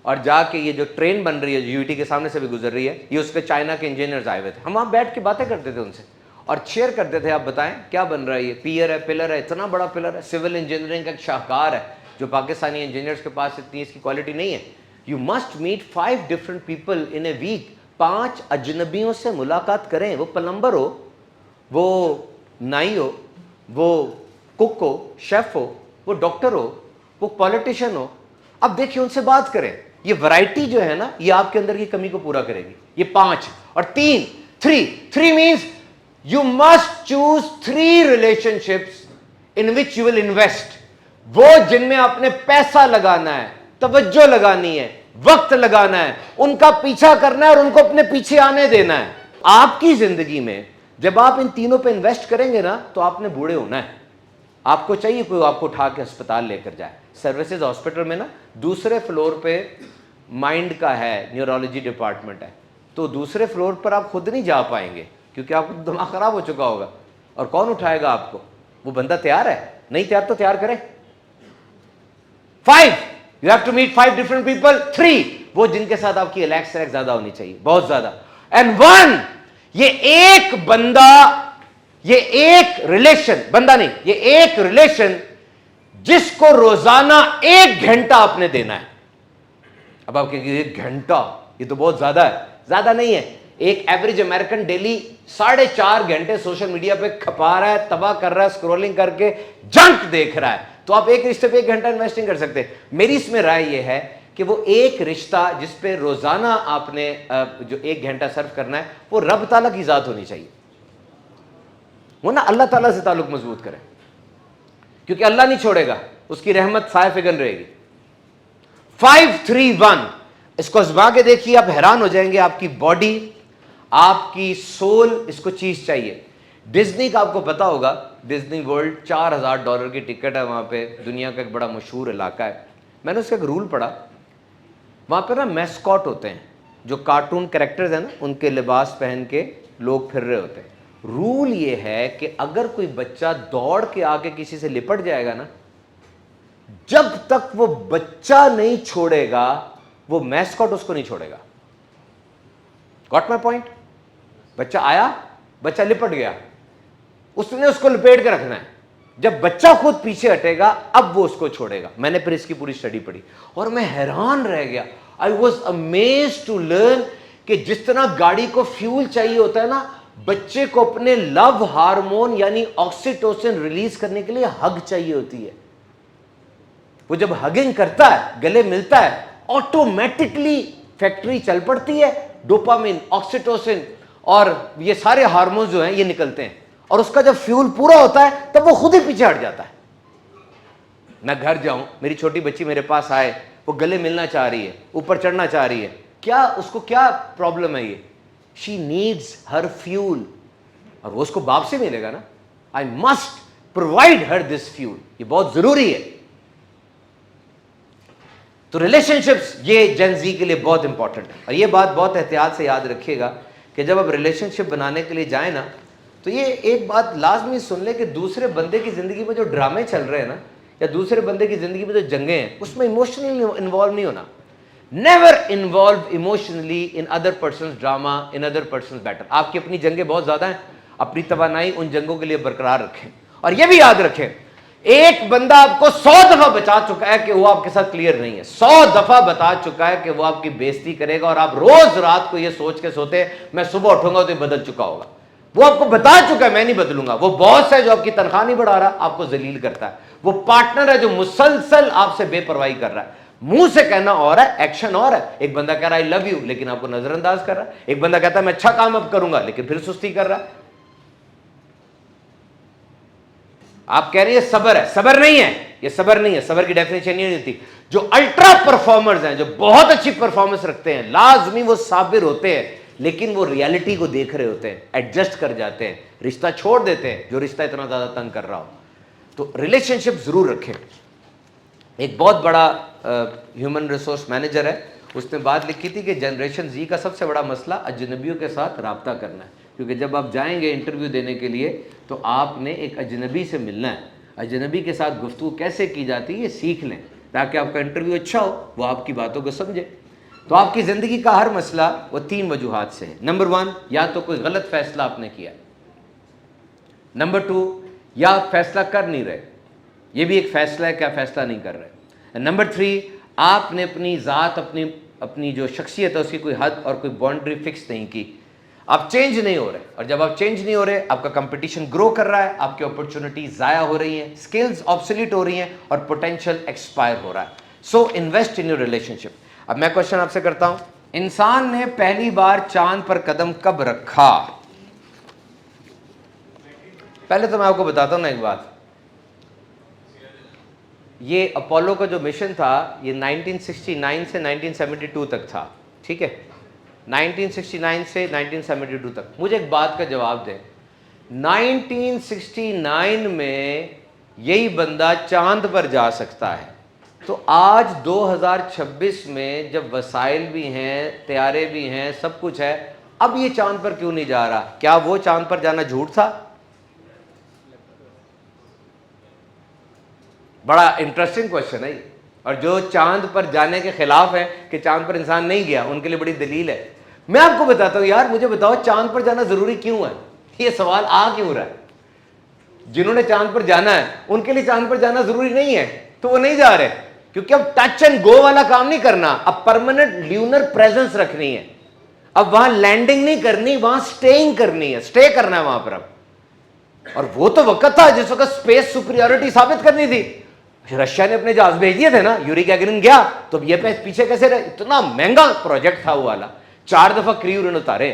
और जाके ये जो ट्रेन बन रही है, यूटी के सामने से भी गुजर रही है, ये उसके चाइना के इंजीनियर्स आए हुए थे। हम वहाँ बैठ के बातें करते थे उनसे और शेयर करते थे, आप बताएं क्या बन रहा है, ये पियर है, पिलर है, इतना बड़ा पिलर है, सिविल इंजीनियरिंग का एक शाहकार है जो पाकिस्तानी इंजीनियर्स के पास इतनी इसकी क्वालिटी नहीं है। You must meet 5 different people in a week. 5 अजनबियों से मुलाकात करें, वो प्लम्बर हो, वो नाई हो, वो कुक हो, शेफ हो, वो डॉक्टर हो, वो पॉलिटिशियन हो। अब देखिए उनसे बात करें। ये वैरायटी जो है ना, ये आपके अंदर की कमी को पूरा करेगी। ये 5 और 3 means you must choose 3 relationships in which you will invest. वो जिनमें आपने पैसा लगाना है, तवज्जो लगानी है, वक्त लगाना है, उनका पीछा करना है और उनको अपने पीछे आने देना है। आपकी जिंदगी में जब आप इन तीनों पे इन्वेस्ट करेंगे ना, तो आपने बूढ़े होना है। आपको चाहिए कोई आपको उठा के अस्पताल लेकर जाए। सर्विसेज हॉस्पिटल में ना दूसरे फ्लोर पे माइंड का है, न्यूरोलॉजी डिपार्टमेंट है, तो दूसरे फ्लोर पर आप खुद नहीं जा पाएंगे क्योंकि आपको दिमाग खराब हो चुका होगा। और कौन उठाएगा आपको? वो बंदा तैयार है, नहीं तैयार तो तैयार करे। 5 you have to meet 5 different people. 3 वो जिनके साथ आपकी रिलैक्स ज्यादा होनी चाहिए, बहुत ज्यादा। एंड 1 ये एक बंदा, ये एक रिलेशन, बंदा नहीं, ये एक रिलेशन जिसको रोजाना 1 घंटा आपने देना है। अब आप कहेंगे 1 घंटा, ये तो बहुत ज्यादा है। ज्यादा नहीं है, एक एवरेज अमेरिकन डेली 4.5 घंटे सोशल मीडिया पे खपा रहा है, तबाह कर रहा है, स्क्रोलिंग करके जंक देख रहा है, तो आप एक रिश्ते पे 1 घंटा इन्वेस्ट नहीं कर सकते। मेरी इसमें राय यह है कि वो एक रिश्ता जिस पे रोजाना आपने जो 1 घंटा सर्व करना है, वो रब ताला की जात होनी चाहिए, वो ना अल्लाह ताला से ताल्लुक मजबूत करें, क्योंकि अल्लाह नहीं छोड़ेगा, उसकी रहमत साए फिगन रहेगी। 5-3-1 इसको आजमा के देखिए, आप हैरान हो जाएंगे। आपकी बॉडी, आपकी सोल इसको चीज चाहिए। डिज्नी का आपको पता होगा, डिज्नी वर्ल्ड $4000 की टिकट है, वहां पे दुनिया का एक बड़ा मशहूर इलाका है। मैंने उसका एक रूल पढ़ा, वहां पे ना मैस्कॉट होते हैं, जो कार्टून कैरेक्टर्स हैं ना, उनके लिबास पहन के लोग फिर रहे होते हैं। रूल ये है कि अगर कोई बच्चा दौड़ के आके किसी से लिपट जाएगा ना, जब तक वो बच्चा नहीं छोड़ेगा, वो मैस्कॉट उसको नहीं छोड़ेगा। Got my point? बच्चा आया, बच्चा लिपट गया, उसने उसको लपेट के रखना है। जब बच्चा खुद पीछे हटेगा, अब वो उसको छोड़ेगा। मैंने फिर इसकी पूरी स्टडी पढ़ी और मैं हैरान रह गया। I was amazed to learn कि जिस तरह गाड़ी को फ्यूल चाहिए होता है ना, बच्चे को अपने लव हार्मोन यानी ऑक्सीटोसिन रिलीज करने के लिए हग चाहिए होती है। वो जब हगिंग करता है, गले मिलता है, ऑटोमेटिकली फैक्ट्री चल पड़ती है, डोपामिन, ऑक्सीटोसिन और ये सारे हार्मोन जो हैं ये निकलते हैं, और उसका जब फ्यूल पूरा होता है तब वो खुद ही पीछे हट जाता है। मैं घर जाऊं, मेरी छोटी बच्ची मेरे पास आए, वो गले मिलना चाह रही है, ऊपर चढ़ना चाह रही है, क्या उसको क्या प्रॉब्लम है? ये शी नीड्स हर फ्यूल, और वो उसको बाप से मिलेगा ना। I must provide her this fuel, ये बहुत जरूरी है। तो रिलेशनशिप्स ये जेन जी के लिए बहुत इंपॉर्टेंट है, और ये बात बहुत एहतियात से याद रखिएगा कि जब आप रिलेशनशिप बनाने के लिए जाए ना, तो ये एक बात लाजमी सुन ले कि दूसरे बंदे की जिंदगी में जो ड्रामे चल रहे हैं ना, या दूसरे बंदे की जिंदगी में जो जंगे हैं, उसमें इमोशनली इन्वॉल्व नहीं होना। Never involve emotionally in other persons drama, in other persons battle. आपकी अपनी जंगें बहुत ज्यादा हैं, अपनी तवानाई उन जंगों के लिए बरकरार रखें। और यह भी याद रखें, एक बंदा आपको 100 दफा बचा चुका है कि वो आपके साथ क्लियर नहीं है, 100 दफा बता चुका है कि वो आपकी बेइज्जती करेगा, और आप रोज रात को ये सोच के सोते मैं सुबह उठूंगा तो ये बदल चुका होगा। वो आपको बता चुका है मैं नहीं बदलूंगा। वो बॉस है जो आपकी तनख्वाह नहीं बढ़ा रहा, आपको जलील करता है। वो पार्टनर है जो मुसलसल आपसे बेपरवाही कर रहा है। मुंह से कहना और है, एक्शन और है। एक बंदा कह रहा है आई लव यू, लेकिन आपको नजरअंदाज कर रहा है। एक बंदा कहता है मैं अच्छा काम अब करूंगा, लेकिन फिर सुस्ती कर रहा है। आप कह रहे हैं सबर है, सबर नहीं है, ये सबर नहीं है। सबर की डेफिनेशन नहीं होती। जो अल्ट्रा परफॉर्मर्स हैं, जो बहुत अच्छी परफॉर्मेंस रखते हैं, लाजमी वो साबिर होते हैं, लेकिन वो रियलिटी को देख रहे होते हैं, एडजस्ट कर जाते हैं, रिश्ता छोड़ देते हैं जो रिश्ता इतना ज्यादा तंग कर रहा हो। तो रिलेशनशिप जरूर रखें। एक बहुत बड़ा ह्यूमन रिसोर्स मैनेजर है, उसने बात लिखी थी कि जनरेशन जी का सबसे बड़ा मसला अजनबियों के साथ राब्ता करना है, क्योंकि जब आप जाएंगे इंटरव्यू देने के लिए तो आपने एक अजनबी से मिलना है। अजनबी के साथ गुफ्तगू कैसे की जाती है ये सीख लें, ताकि आपका इंटरव्यू अच्छा हो, वो आपकी बातों को समझे। तो आपकी ज़िंदगी का हर मसला वो 3 वजूहात से है। नंबर 1, या तो कोई गलत फैसला आपने किया। नंबर 2, या आप फैसला कर नहीं रहे, ये भी एक फैसला है कि आप फैसला नहीं कर रहे। नंबर 3, आपने अपनी ज़ात, अपनी जो शख्सियत है उसकी कोई हद और कोई बाउंड्री फिक्स नहीं की, आप चेंज नहीं हो रहे। और जब आप चेंज नहीं हो रहे, आपका कंपटीशन ग्रो कर रहा है, आपकी अपॉर्चुनिटी ज़ाया हो रही हैं, स्किल्स ऑब्सोलीट हो रही हैं, और पोटेंशियल एक्सपायर हो रहा है। So invest in your relationship. अब मैं क्वेश्चन आपसे करता हूं, इंसान ने पहली बार चांद पर कदम कब रखा? पहले तो मैं आपको बताता हूं ना एक बात, ये अपोलो का जो मिशन था ये 1969 से 1972 तक था, ठीक है, 1969 से 1972 तक। मुझे एक बात का जवाब दें, 1969 में यही बंदा चांद पर जा सकता है, तो आज 2026 में जब वसाइल भी हैं, तैयारे भी हैं, सब कुछ है, अब ये चांद पर क्यों नहीं जा रहा? क्या वो चांद पर जाना झूठ था? बड़ा इंटरेस्टिंग क्वेश्चन है। और जो चांद पर जाने के खिलाफ है कि चांद पर इंसान नहीं गया, उनके लिए बड़ी दलील है। मैं आपको बताता हूं, यार मुझे बताओ चांद पर जाना जरूरी क्यों है? ये सवाल आ क्यों रहा है? जिन्होंने चांद पर जाना है उनके लिए चांद पर जाना जरूरी नहीं है, तो वो नहीं जा रहे, क्योंकि अब टच एंड गो वाला काम नहीं करना, अब परमानेंट ल्यूनर प्रेजेंस रखनी है। अब वहां लैंडिंग नहीं करनी, वहां स्टेइंग करनी है, स्टे करना है वहां पर अब। और वो तो वक्त था जिस वक्त स्पेस सुपीरियरिटी साबित करनी थी। रशिया ने अपने जहाज भेज दिए थे ना, यूरी गैगरिन गया, तो अब ये पीछे कैसे रहे? इतना महंगा प्रोजेक्ट था वो वाला, 4 दफा क्रू उन्होंने उतारे,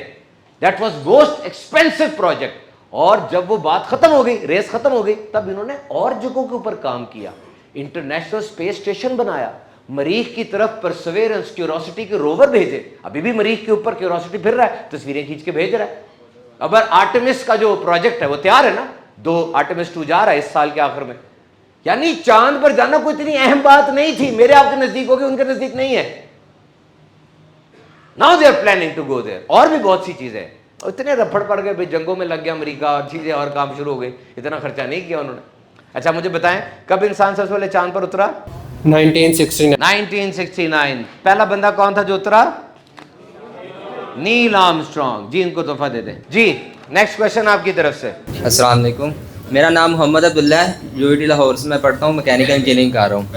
that was most expensive project. और जब वो बात खत्म हो गई, रेस खत्म हो गई, तब इन्होंने और जगहों के ऊपर काम किया, इंटरनेशनल स्पेस स्टेशन बनाया, मरीख की तरफ परसेवरेंस क्यूरोसिटी के रोवर भेजे, अभी भी मरीख के ऊपर क्यूरोसिटी फिर रहा है, तस्वीरें खींच के भेज रहा है। अब आर्टेमिस का जो प्रोजेक्ट है वो तैयार है ना, 2 आर्टेमिस 2 जा रहा है इस साल के आखिर में। यानी चांद पर जाना कोई इतनी अहम बात नहीं थी, मेरे आपके नजदीक होगी, उनके नजदीक नहीं है। Now they are planning to go there. और भी बहुत सी चीजें, इतने रफड़ पड़ गए भाई, जंगों में लग गया अमेरिका और चीजें और काम शुरू हो गई, इतना खर्चा नहीं किया उन्होंने। अच्छा मुझे बताएं कब इंसान सबसे पहले चांद पर उतरा? 1969। पहला बंदा कौन था जो उतरा? नील आर्मस्ट्रॉन्ग जी। इनको तोहफा दे दें जी। नेक्स्ट क्वेश्चन आपकी तरफ से। अस्सलाम वालेकुम, मेरा नाम मोहम्मद अब्दुल्ला है, यूआईटी लाहौर से मैं पढ़ता हूँ, मैकेनिकल इंजीनियरिंग कर रहा हूँ।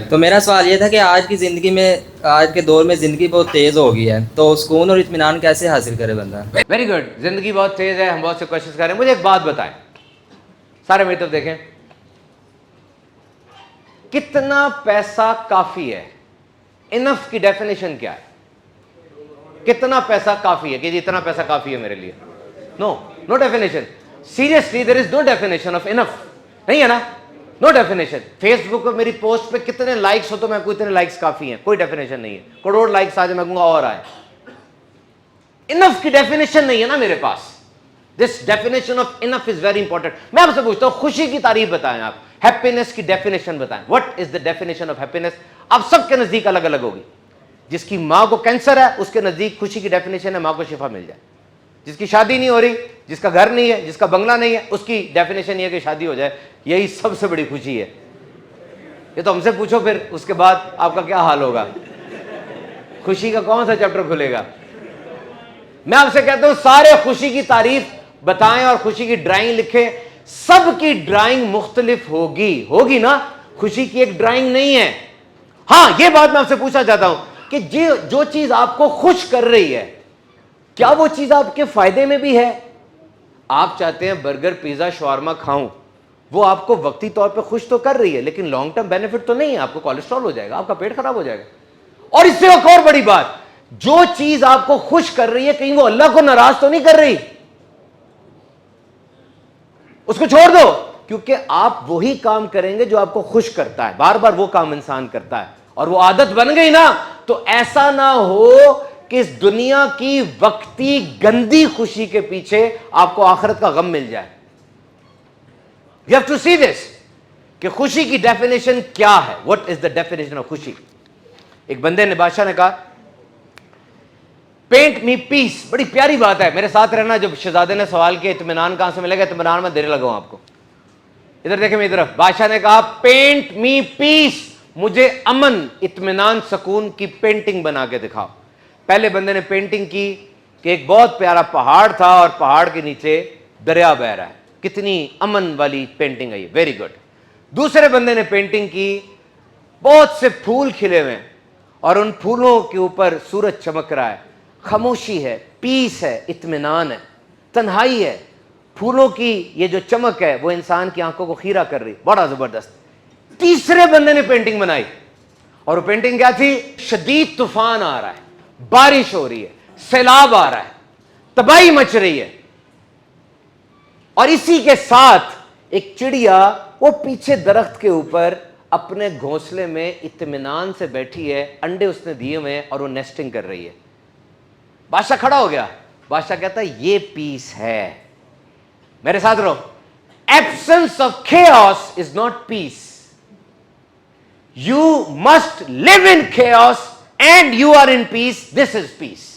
तो मेरा सवाल ये था कि आज की ज़िंदगी में, आज के दौर में ज़िंदगी बहुत तेज़ हो गई है, तो सुकून और इत्मीनान कैसे हासिल करे बंदा? Very good. जिंदगी बहुत तेज है, हम बहुत से क्वेश्चन कर रहे हैं। मुझे एक बात बताएं, सारे मेरी तरफ देखें, कितना पैसा काफी है? इनफ की डेफिनेशन क्या है? कितना पैसा काफी है कि इतना पैसा काफी है मेरे लिए? No definition. Seriously there is no definition of enough, नहीं है ना, नो डेफिनेशन। फेसबुक पर मेरी पोस्ट पे कितने लाइक्स हो तो मैं कोई इतने लाइक्स काफी हैं, कोई डेफिनेशन नहीं है। करोड़ लाइक्स आ जाए मैं कहूंगा और आए, इनफ की डेफिनेशन नहीं है ना मेरे पास। This definition of enough is very important. मैं आपसे पूछता हूं, खुशी की तारीफ बताएं आप, हैप्पीनेस की डेफिनेशन बताएं। What is the definition of happiness? आप सबके नजदीक अलग अलग होगी। जिसकी मां को कैंसर है उसके नजदीक खुशी की डेफिनेशन है मां को शिफा मिल जाए। जिसकी शादी नहीं हो रही, जिसका घर नहीं है, जिसका बंगला नहीं है, उसकी डेफिनेशन ये है कि शादी हो जाए, यही सबसे बड़ी खुशी है। ये तो हमसे पूछो फिर उसके बाद आपका क्या हाल होगा, खुशी का कौन सा चैप्टर खुलेगा? मैं आपसे कहता हूं सारे खुशी की तारीफ बताएं और खुशी की ड्राइंग लिखें। सबकी ड्राइंग मुख्तलिफ होगी ना, खुशी की एक ड्राइंग नहीं है। हां यह बात मैं आपसे पूछना चाहता हूं कि जो चीज आपको खुश कर रही है, क्या वो चीज आपके फायदे में भी है? आप चाहते हैं बर्गर पिज्जा शवारमा खाऊं, वो आपको वक्ती तौर पे खुश तो कर रही है, लेकिन लॉन्ग टर्म बेनिफिट तो नहीं है। आपको कोलेस्ट्रॉल हो जाएगा, आपका पेट खराब हो जाएगा। और इससे एक और बड़ी बात, जो चीज आपको खुश कर रही है, कहीं वो अल्लाह को नाराज तो नहीं कर रही? उसको छोड़ दो, क्योंकि आप वही काम करेंगे जो आपको खुश करता है। बार बार वो काम इंसान करता है और वो आदत बन गई ना, तो ऐसा ना हो कि इस दुनिया की वक्ती गंदी खुशी के पीछे आपको आखिरत का गम मिल जाए। You have to see this कि खुशी की डेफिनेशन क्या है। What is the definition of खुशी? एक बंदे ने, बादशाह ने कहा, पेंट मी पीस। बड़ी प्यारी बात है, मेरे साथ रहना। जब शहजादे ने सवाल किया इत्मीनान कहां से मिलेगा, इत्मीनान में देने लगा हूं आपको। इधर देखें मेरी तरफ। बादशाह ने कहा पेंट मी पीस, मुझे अमन, इत्मीनान, सुकून की पेंटिंग बना के दिखाओ। पहले बंदे ने पेंटिंग की कि एक बहुत प्यारा पहाड़ था और पहाड़ के नीचे दरिया बह रहा है। कितनी अमन वाली पेंटिंग है ये, वेरी गुड। दूसरे बंदे ने पेंटिंग की, बहुत से फूल खिले हुए हैं और उन फूलों के ऊपर सूरज चमक रहा है, खामोशी है, पीस है, इत्मीनान है, तन्हाई है। फूलों की ये जो चमक है वो इंसान की आंखों को खीरा कर रही, बड़ा जबरदस्त। तीसरे बंदे ने पेंटिंग बनाई और वो पेंटिंग क्या थी? शदीद तूफान आ रहा है, बारिश हो रही है, सैलाब आ रहा है, तबाही मच रही है, और इसी के साथ एक चिड़िया वो पीछे दरख्त के ऊपर अपने घोंसले में इत्मीनान से बैठी है, अंडे उसने दिए हुए हैं और वो नेस्टिंग कर रही है। बादशाह खड़ा हो गया। बादशाह कहता है ये पीस है। मेरे साथ रहो। Absence of chaos is not peace. You must live in chaos and you are in peace, this is peace.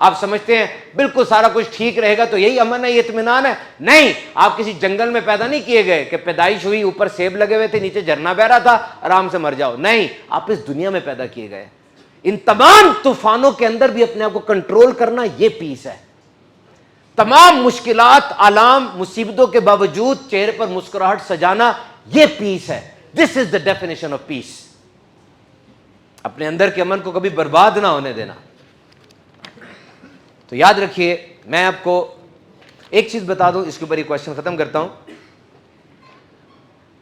आप समझते हैं बिल्कुल सारा कुछ ठीक रहेगा तो यही अमन है, ये इत्मीनान है? नहीं, आप किसी जंगल में पैदा नहीं किए गए कि पैदाइश हुई, ऊपर सेब लगे हुए थे, नीचे झरना बह रहा था, आराम से मर जाओ। नहीं, आप इस दुनिया में पैदा किए गए। इन तमाम तूफानों के अंदर भी अपने आप को कंट्रोल करना, ये पीस है। तमाम मुश्किलात, आलाम, मुसीबतों के बावजूद चेहरे पर मुस्कुराहट सजाना, ये पीस है। This is the definition of peace. अपने अंदर के अमन को कभी बर्बाद ना होने देना। तो याद रखिए, मैं आपको एक चीज बता दूं, इसके ऊपर ये क्वेश्चन खत्म करता हूं।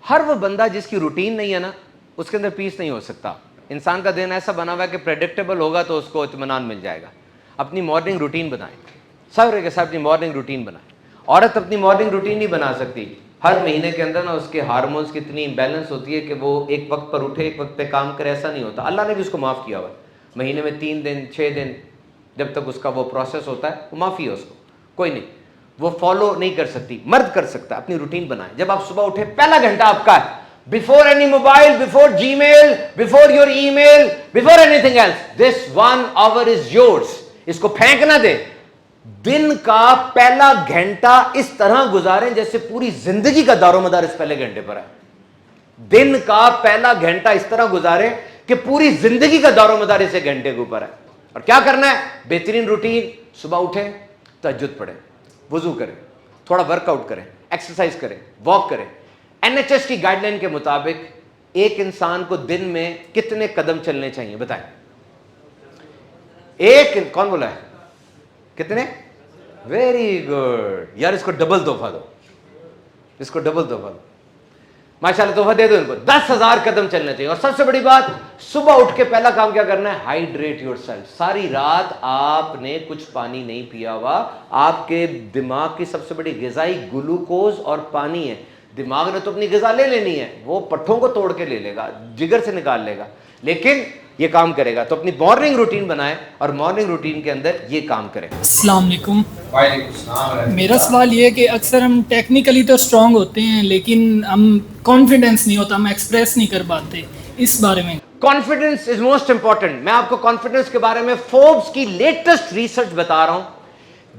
हर वो बंदा जिसकी रूटीन नहीं है ना, उसके अंदर पीस नहीं हो सकता। इंसान का दिन ऐसा बना हुआ है कि प्रेडिक्टेबल होगा तो उसको इत्मीनान मिल जाएगा। अपनी मॉर्निंग रूटीन बनाएं, सब के साथ अपनी मॉर्निंग रूटीन बनाएं। औरत अपनी मॉर्निंग रूटीन नहीं बना सकती। हर महीने के अंदर ना उसके हार्मोन्स की इतनी इम्बैलेंस होती है कि वो एक वक्त पर उठे, एक वक्त पे काम करे, ऐसा नहीं होता। अल्लाह ने भी उसको माफ़ किया हुआ है। महीने में 3 दिन 6 दिन जब तक उसका वो प्रोसेस होता है, वो माफ़ी है उसको, कोई नहीं। वो फॉलो नहीं कर सकती, मर्द कर सकता है। अपनी रूटीन बनाए। जब आप सुबह उठे, पहला घंटा आपका है, before any mobile, before Gmail, before your email, before anything else, this 1 our is yours. इसको फेंक ना दे। दिन का पहला घंटा इस तरह गुजारें जैसे पूरी जिंदगी का दारोमदार इस पहले घंटे पर है। दिन का पहला घंटा इस तरह गुजारें कि पूरी जिंदगी का दारोमदार इस घंटे के ऊपर है। और क्या करना है? बेहतरीन रूटीन, सुबह उठें, तहज्जुद पढ़ें, वुजू करें, थोड़ा वर्कआउट करें, एक्सरसाइज करें, वॉक करें। एनएचएस की गाइडलाइन के मुताबिक एक इंसान को दिन में कितने कदम चलने चाहिए बताएं? एक, कौन बोला है? कितने? वेरी गुड यार, इसको डबल तोहफा दो, इसको डबल तोहफा दो, माशाल्लाह तोहफा दे दो इनको। 10,000 कदम चलने चाहिए। और सबसे बड़ी बात, सुबह उठ के पहला काम क्या करना है? Hydrate yourself. सारी रात आपने कुछ पानी नहीं पिया हुआ। आपके दिमाग की सबसे बड़ी ग़िज़ाई ग्लूकोज और पानी है। दिमाग ने तो अपनी ग़िज़ा ले लेनी है, वो पट्ठों को तोड़ के ले लेगा, जिगर से निकाल लेगा, लेकिन ये काम करेगा। तो अपनी मॉर्निंग रूटीन बनाएं और मॉर्निंग रूटीन के अंदर ये काम करें। अस्सलाम वालेकुम। मेरा सवाल ये है कि अक्सर हम टेक्निकली तो स्ट्रांग होते हैं लेकिन हम कॉन्फिडेंस नहीं होता, हम एक्सप्रेस नहीं कर पाते, इस बारे में। Confidence is most important. मैं आपको कॉन्फिडेंस के बारे में फोर्ब्स की लेटेस्ट रिसर्च बता रहा हूं।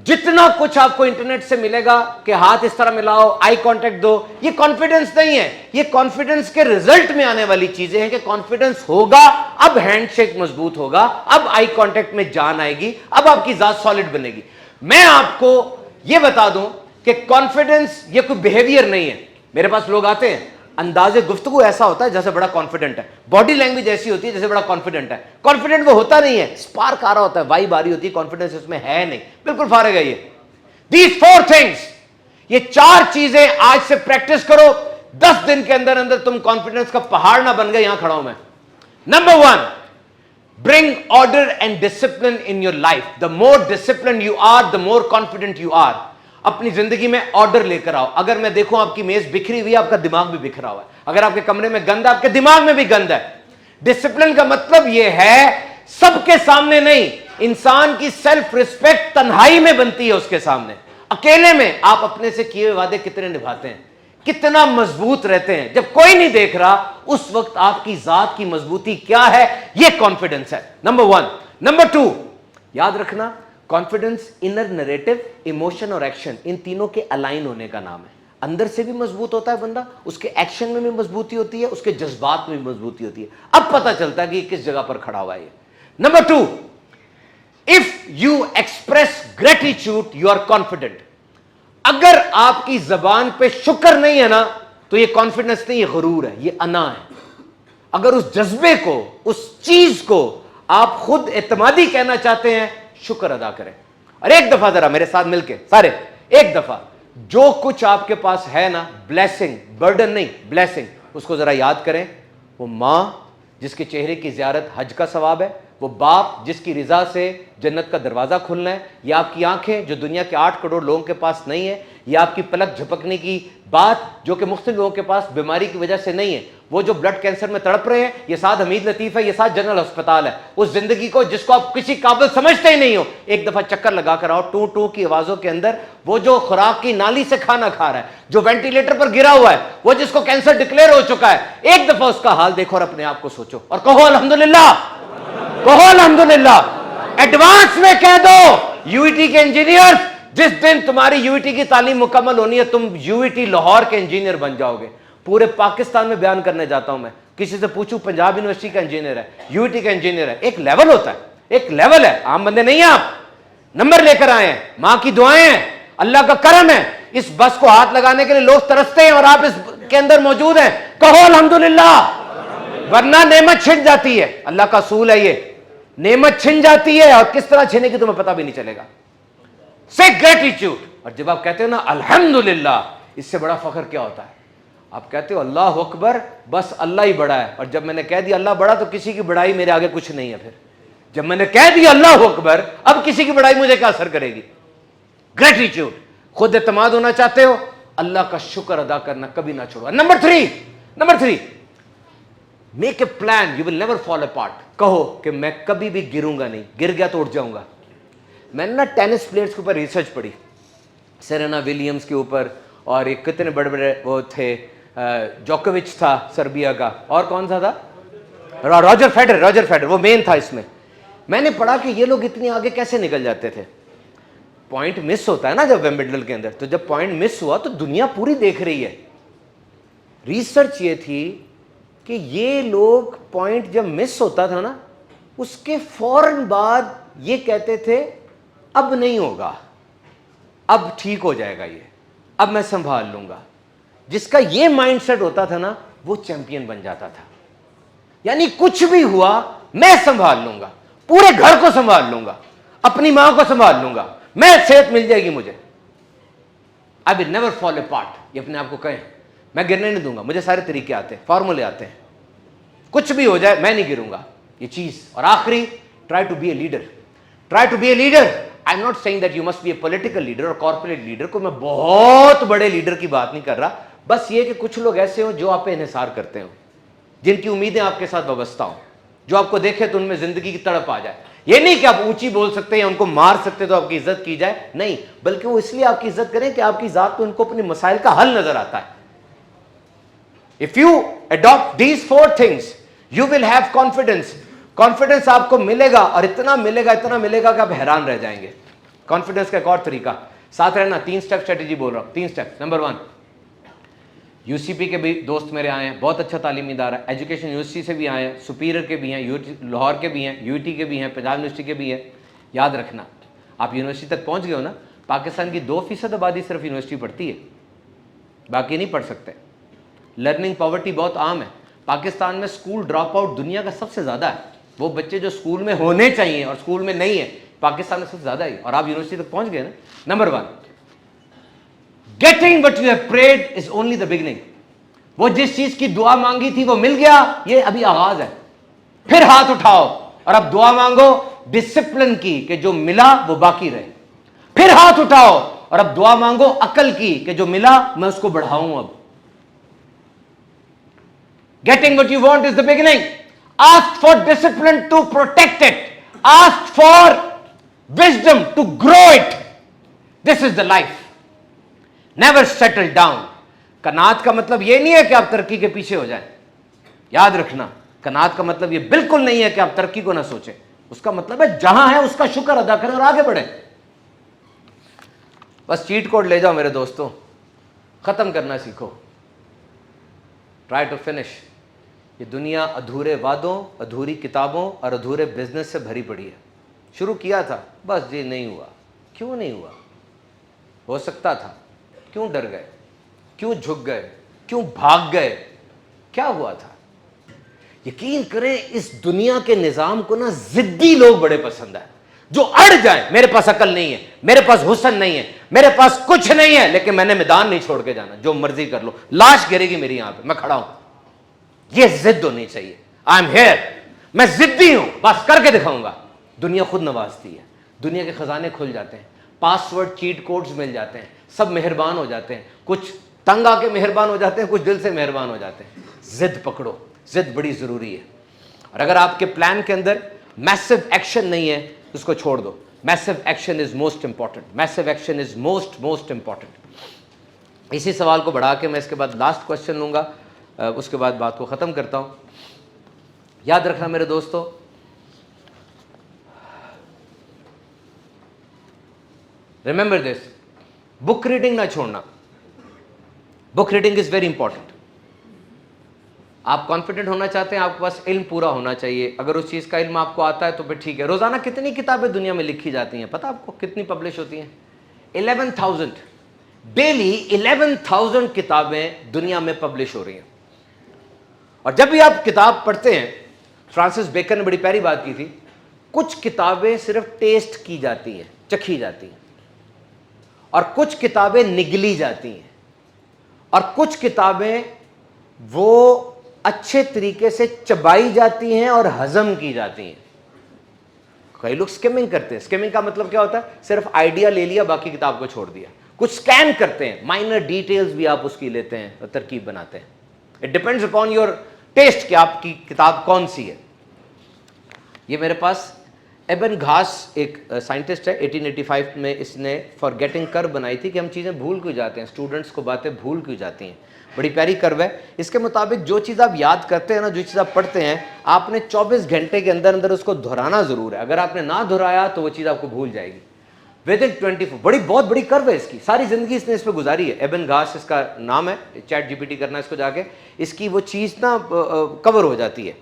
जितना कुछ आपको इंटरनेट से मिलेगा कि हाथ इस तरह मिलाओ, आई कांटेक्ट दो, ये कॉन्फिडेंस नहीं है। ये कॉन्फिडेंस के रिजल्ट में आने वाली चीजें हैं कि कॉन्फिडेंस होगा, अब हैंडशेक मजबूत होगा, अब आई कांटेक्ट में जान आएगी, अब आपकी जात सॉलिड बनेगी। मैं आपको ये बता दूं कि कॉन्फिडेंस ये कोई बिहेवियर नहीं है। मेरे पास लोग आते हैं, अंदाजे गुफ्तगू ऐसा होता है जैसे बड़ा कॉन्फिडेंट है, बॉडी लैंग्वेज ऐसी होती है जैसे बड़ा कॉन्फिडेंट है। कॉन्फिडेंट वो होता नहीं है, स्पार्क आ रहा होता है, वाइब आ रही होती है, कॉन्फिडेंस इसमें है नहीं, बिल्कुल फारिग है ये। These 4 things, ये 4 चीजें आज से प्रैक्टिस करो। 10 दिन के अंदर अंदर तुम कॉन्फिडेंस का पहाड़ ना बन गए। यहां खड़ा हूं मैं। Number 1, bring order and discipline in your life. The more disciplined you are, the more confident you are. अपनी जिंदगी में ऑर्डर लेकर आओ। अगर मैं देखूं आपकी मेज बिखरी हुई है, आपका दिमाग भी बिखरा हुआ है। अगर आपके कमरे में गंद है, आपके दिमाग में भी गंद है। डिसिप्लिन का मतलब यह है सबके सामने नहीं, इंसान की सेल्फ रिस्पेक्ट तन्हाई में बनती है उसके सामने। अकेले में आप अपने से किए हुए वादे कितने निभाते हैं, कितना मजबूत रहते हैं। जब कोई नहीं देख रहा, उस वक्त आपकी जात की मजबूती क्या है, यह कॉन्फिडेंस है। नंबर 1। नंबर 2, याद रखना, कॉन्फिडेंस इनर नैरेटिव, इमोशन और एक्शन, इन तीनों के अलाइन होने का नाम है। अंदर से भी मजबूत होता है बंदा, उसके एक्शन में भी मजबूती होती है, उसके जज्बात में भी मजबूती होती है। अब पता चलता है कि किस जगह पर खड़ा हुआ है। Number 2, if you express gratitude you are confident. अगर आपकी जबान पे शुक्र नहीं है ना, तो ये कॉन्फिडेंस नहीं, ये गुरूर है, ये अना है। अगर उस जज्बे को, उस चीज को आप खुद एतमादी कहना चाहते हैं, शुक्र अदा करें। और एक दफा जरा मेरे साथ मिलके सारे, एक दफा जो कुछ आपके पास है ना, ब्लेसिंग, बर्डन नहीं, ब्लेसिंग, उसको जरा याद करें। वो मां जिसके चेहरे की जियारत हज का सवाब है, वो बाप जिसकी रिजा से जन्नत का दरवाजा खुलना है, या आपकी आंखें जो दुनिया के 8 करोड़ लोगों के पास नहीं है, या आपकी पलक झपकने की बात जो कि मुख्तलिफ लोगों के पास बीमारी की वजह से नहीं है, वो जो ब्लड कैंसर में तड़प रहे हैं, ये साथ हमीद लतीफ़ है, ये साथ जनरल अस्पताल है। उस जिंदगी को जिसको आप किसी काबिल समझते ही नहीं हो, एक दफा चक्कर लगा कर आओ। टू टू की आवाजों के अंदर वो जो खुराक की नाली से खाना खा रहा है, जो वेंटिलेटर पर गिरा हुआ है, वो जिसको कैंसर डिक्लेयर हो चुका है, एक दफा उसका हाल देखो और अपने आप को सोचो और कहो अल्हम्दुलिल्लाह, कहो अल्हम्दुलिल्लाह। एडवांस में कह दो यूईटी के इंजीनियर, जिस दिन तुम्हारी यूईटी की तालीम मुकम्मल होनी है, तुम यूईटी लाहौर के इंजीनियर बन जाओगे। पूरे पाकिस्तान में बयान करने जाता हूं मैं, किसी से पूछूं पंजाब यूनिवर्सिटी का इंजीनियर है, यूईटी का इंजीनियर है, एक लेवल होता है, एक लेवल है। आम बंदे नहीं है आप, नंबर लेकर आए हैं, मां की दुआएं हैं, अल्लाह का करम है। इस बस को हाथ लगाने के लिए लोग तरसते हैं और आप इसके अंदर मौजूद हैं। कहो अल्हम्दुलिल्लाह, वरना नेमत छिन जाती है। अल्लाह का असूल है ये, नेमत छिन जाती है और किस तरह छिनेगी तुम्हें पता भी नहीं चलेगा। से ग्रेटिट्यूड। और जब आप कहते हो ना अल्हम्दुलिल्लाह, इससे बड़ा फख्र क्या होता है? आप कहते हो अल्लाह अकबर, बस अल्लाह ही बड़ा है। और जब मैंने कह दिया अल्लाह बड़ा, तो किसी की बड़ाई मेरे आगे कुछ नहीं है। फिर जब मैंने कह दिया अल्लाह अकबर, अब किसी की बड़ाई मुझे क्या असर करेगी? ग्रेटिट्यूड। खुद एतमाद होना चाहते हो, अल्लाह का शुक्र अदा करना कभी ना छोड़ो। Number three, make a plan, you will never fall apart. कहो कि मैं कभी भी गिरूंगा नहीं, गिर गया तो उठ जाऊंगा। मैंने ना टेनिस प्लेयर्स के ऊपर रिसर्च पढ़ी, सेरेना विलियम्स के ऊपर, और एक कितने बड़े बड़े वो थे, जोकोविच था सर्बिया का, और कौन सा था, रॉजर फेडरर, वो मेन था इसमें। मैंने पढ़ा कि ये लोग इतनी आगे कैसे निकल जाते थे। पॉइंट मिस होता है ना जब विंबलडन के अंदर, तो जब पॉइंट मिस हुआ तो दुनिया पूरी देख रही है। रिसर्च ये थी कि ये लोग पॉइंट जब मिस होता था ना, उसके फौरन बाद ये कहते थे अब नहीं होगा, अब ठीक हो जाएगा, ये अब मैं संभाल लूंगा। जिसका ये माइंडसेट होता था ना, वो चैंपियन बन जाता था। यानी कुछ भी हुआ मैं संभाल लूंगा, पूरे घर को संभाल लूंगा, अपनी मां को संभाल लूंगा, मैं सेहत मिल जाएगी मुझे। I will never fall apart. ये अपने आप को कहें, मैं गिरने नहीं दूंगा, मुझे सारे तरीके आते हैं, फॉर्मूले आते हैं, कुछ भी हो जाए मैं नहीं गिरूंगा, ये चीज। और आखिरी, try to be a leader. Try to be a leader. I am not saying that you must be a political leader और कॉर्पोरेट लीडर। को मैं बहुत बड़े लीडर की बात नहीं कर रहा, बस ये कि कुछ लोग ऐसे हो जो आप पे इन्हिसार करते हो, जिनकी उम्मीदें आपके साथ वाबस्ता हो, जो आपको देखे तो उनमें जिंदगी की तड़प आ जाए। ये नहीं कि आप ऊंची बोल सकते हैं या उनको मार सकते तो आपकी इज्जत की जाए, नहीं, बल्कि वो इसलिए आपकी इज्जत करें कि आपकी जात पे उनको अपने मसाइल का हल नजर आता है। If you adopt these 4 things you will have confidence. Confidence आपको मिलेगा, और इतना मिलेगा कि आप हैरान रह जाएंगे। कॉन्फिडेंस का एक और तरीका, साथ रहना, 3 स्टेप स्ट्रेटेजी बोल रहा हूं, 3 स्टेप। नंबर 1, यूसीपी के भी दोस्त मेरे आए हैं, बहुत अच्छा तालीमी इदारा है, एजुकेशन यूनिवर्सिटी से भी आए हैं, सुपीरियर के भी हैं, लाहौर के भी हैं, यूटी के भी हैं, पंजाब यूनिवर्सिटी के भी हैं। याद रखना, आप यूनिवर्सिटी तक पहुंच गए हो ना, पाकिस्तान की 2% आबादी सिर्फ यूनिवर्सिटी पढ़ती है, बाकी नहीं पढ़ सकते। लर्निंग पॉवर्टी बहुत आम है पाकिस्तान में। स्कूल ड्रॉप आउट दुनिया का सबसे ज़्यादा है। वो बच्चे जो स्कूल में होने चाहिए और स्कूल में नहीं है, पाकिस्तान में सबसे ज़्यादा है। और आप यूनिवर्सिटी तक पहुंच गए ना। Number 1, getting what you have prayed is only the beginning. वो जिस चीज की दुआ मांगी थी वो मिल गया, ये अभी आगाज है। फिर हाथ उठाओ और अब दुआ मांगो डिसिप्लिन की कि जो मिला वो बाकी रहे। फिर हाथ उठाओ और अब दुआ मांगो अकल की कि जो मिला मैं उसको बढ़ाऊं। अब getting what you want is the beginning. Ask for discipline to protect it. Ask for wisdom to grow it. This is the life. Never settle down. कनात का मतलब ये नहीं है कि आप तरक्की के पीछे हो जाएं। याद रखना, कनात का मतलब ये बिल्कुल नहीं है कि आप तरक्की को ना सोचें। उसका मतलब है जहां है उसका शुक्र अदा करें और आगे बढ़ें। बस चीट कोड ले जाओ मेरे दोस्तों, खत्म करना सीखो। Try to finish. ये दुनिया अधूरे वादों, अधूरी किताबों और अधूरे बिजनेस से भरी पड़ी है। शुरू किया था, बस ये नहीं हुआ। क्यों नहीं हुआ? हो सकता था। क्यों डर गए? क्यों झुक गए? क्यों भाग गए? क्या हुआ था? यकीन करें, इस दुनिया के निजाम को ना जिद्दी लोग बड़े पसंद है, जो अड़ जाए। मेरे पास अकल नहीं है, मेरे पास हुस्न नहीं है, मेरे पास कुछ नहीं है, लेकिन मैंने मैदान नहीं छोड़ के जाना, जो मर्जी कर लो, लाश गिरेगी मेरी यहां पे, मैं खड़ा हूं। ये जिद होनी चाहिए। आई एम हियर, मैं जिद्दी हूं, बस करके दिखाऊंगा। दुनिया खुद नवाजती है, दुनिया के खजाने खुल जाते हैं, पासवर्ड चीट कोड्स मिल जाते हैं, सब मेहरबान हो जाते हैं। कुछ तंग आके मेहरबान हो जाते हैं, कुछ दिल से मेहरबान हो जाते हैं। जिद पकड़ो, जिद बड़ी जरूरी है। और अगर आपके प्लान के अंदर मैसिव एक्शन नहीं है, उसको छोड़ दो। Massive action is most important. Massive action is most important. इसी सवाल को बढ़ा के मैं इसके बाद लास्ट क्वेश्चन लूंगा, उसके बाद बात को ख़त्म करता हूँ। याद रखना मेरे दोस्तों, रिमेंबर दिस, बुक रीडिंग ना छोड़ना। Book reading is very important. आप कॉन्फिडेंट होना चाहते हैं, आपके पास इल्म पूरा होना चाहिए। अगर उस चीज़ का इल्म आपको आता है तो फिर ठीक है। रोज़ाना कितनी किताबें दुनिया में लिखी जाती हैं पता आपको? कितनी पब्लिश होती हैं? 11,000 डेली। 11,000 किताबें दुनिया में पब्लिश हो रही हैं। और जब भी आप किताब पढ़ते हैं, फ्रांसिस बेकन ने बड़ी प्यारी बात की थी, कुछ किताबें सिर्फ टेस्ट की जाती हैं, चखी जाती हैं, और कुछ किताबें निगली जाती हैं, और कुछ किताबें वो अच्छे तरीके से चबाई जाती हैं और हजम की जाती हैं। कई लोग स्किमिंग करते हैं। स्किमिंग का मतलब क्या होता है? सिर्फ आइडिया ले लिया, बाकी किताब को छोड़ दिया। कुछ स्कैन करते हैं, माइनर डिटेल्स भी आप उसकी लेते हैं और तरकीब बनाते हैं। It depends upon your taste कि आपकी किताब कौन सी है। ये मेरे पास एबन घास एक साइंटिस्ट है, 1885 में इसने फॉरगेटिंग कर्व बनाई थी कि हम चीज़ें भूल क्यों जाते हैं, स्टूडेंट्स को बातें भूल क्यों जाती हैं। बड़ी प्यारी कर्व है। इसके मुताबिक जो चीज़ आप याद करते हैं ना, जो चीज़ आप पढ़ते हैं, आपने 24 घंटे के अंदर अंदर उसको दोहराना ज़रूर है। अगर आपने ना दोहराया तो वो चीज़ आपको भूल जाएगी विद इन 24। बहुत बड़ी कर्व है इसकी, सारी ज़िंदगी इसने इस पर गुजारी है। एबन घास इसका नाम है, चैट जीपीटी करना इसको जाके, इसकी वो चीज़ ना कवर हो जाती है।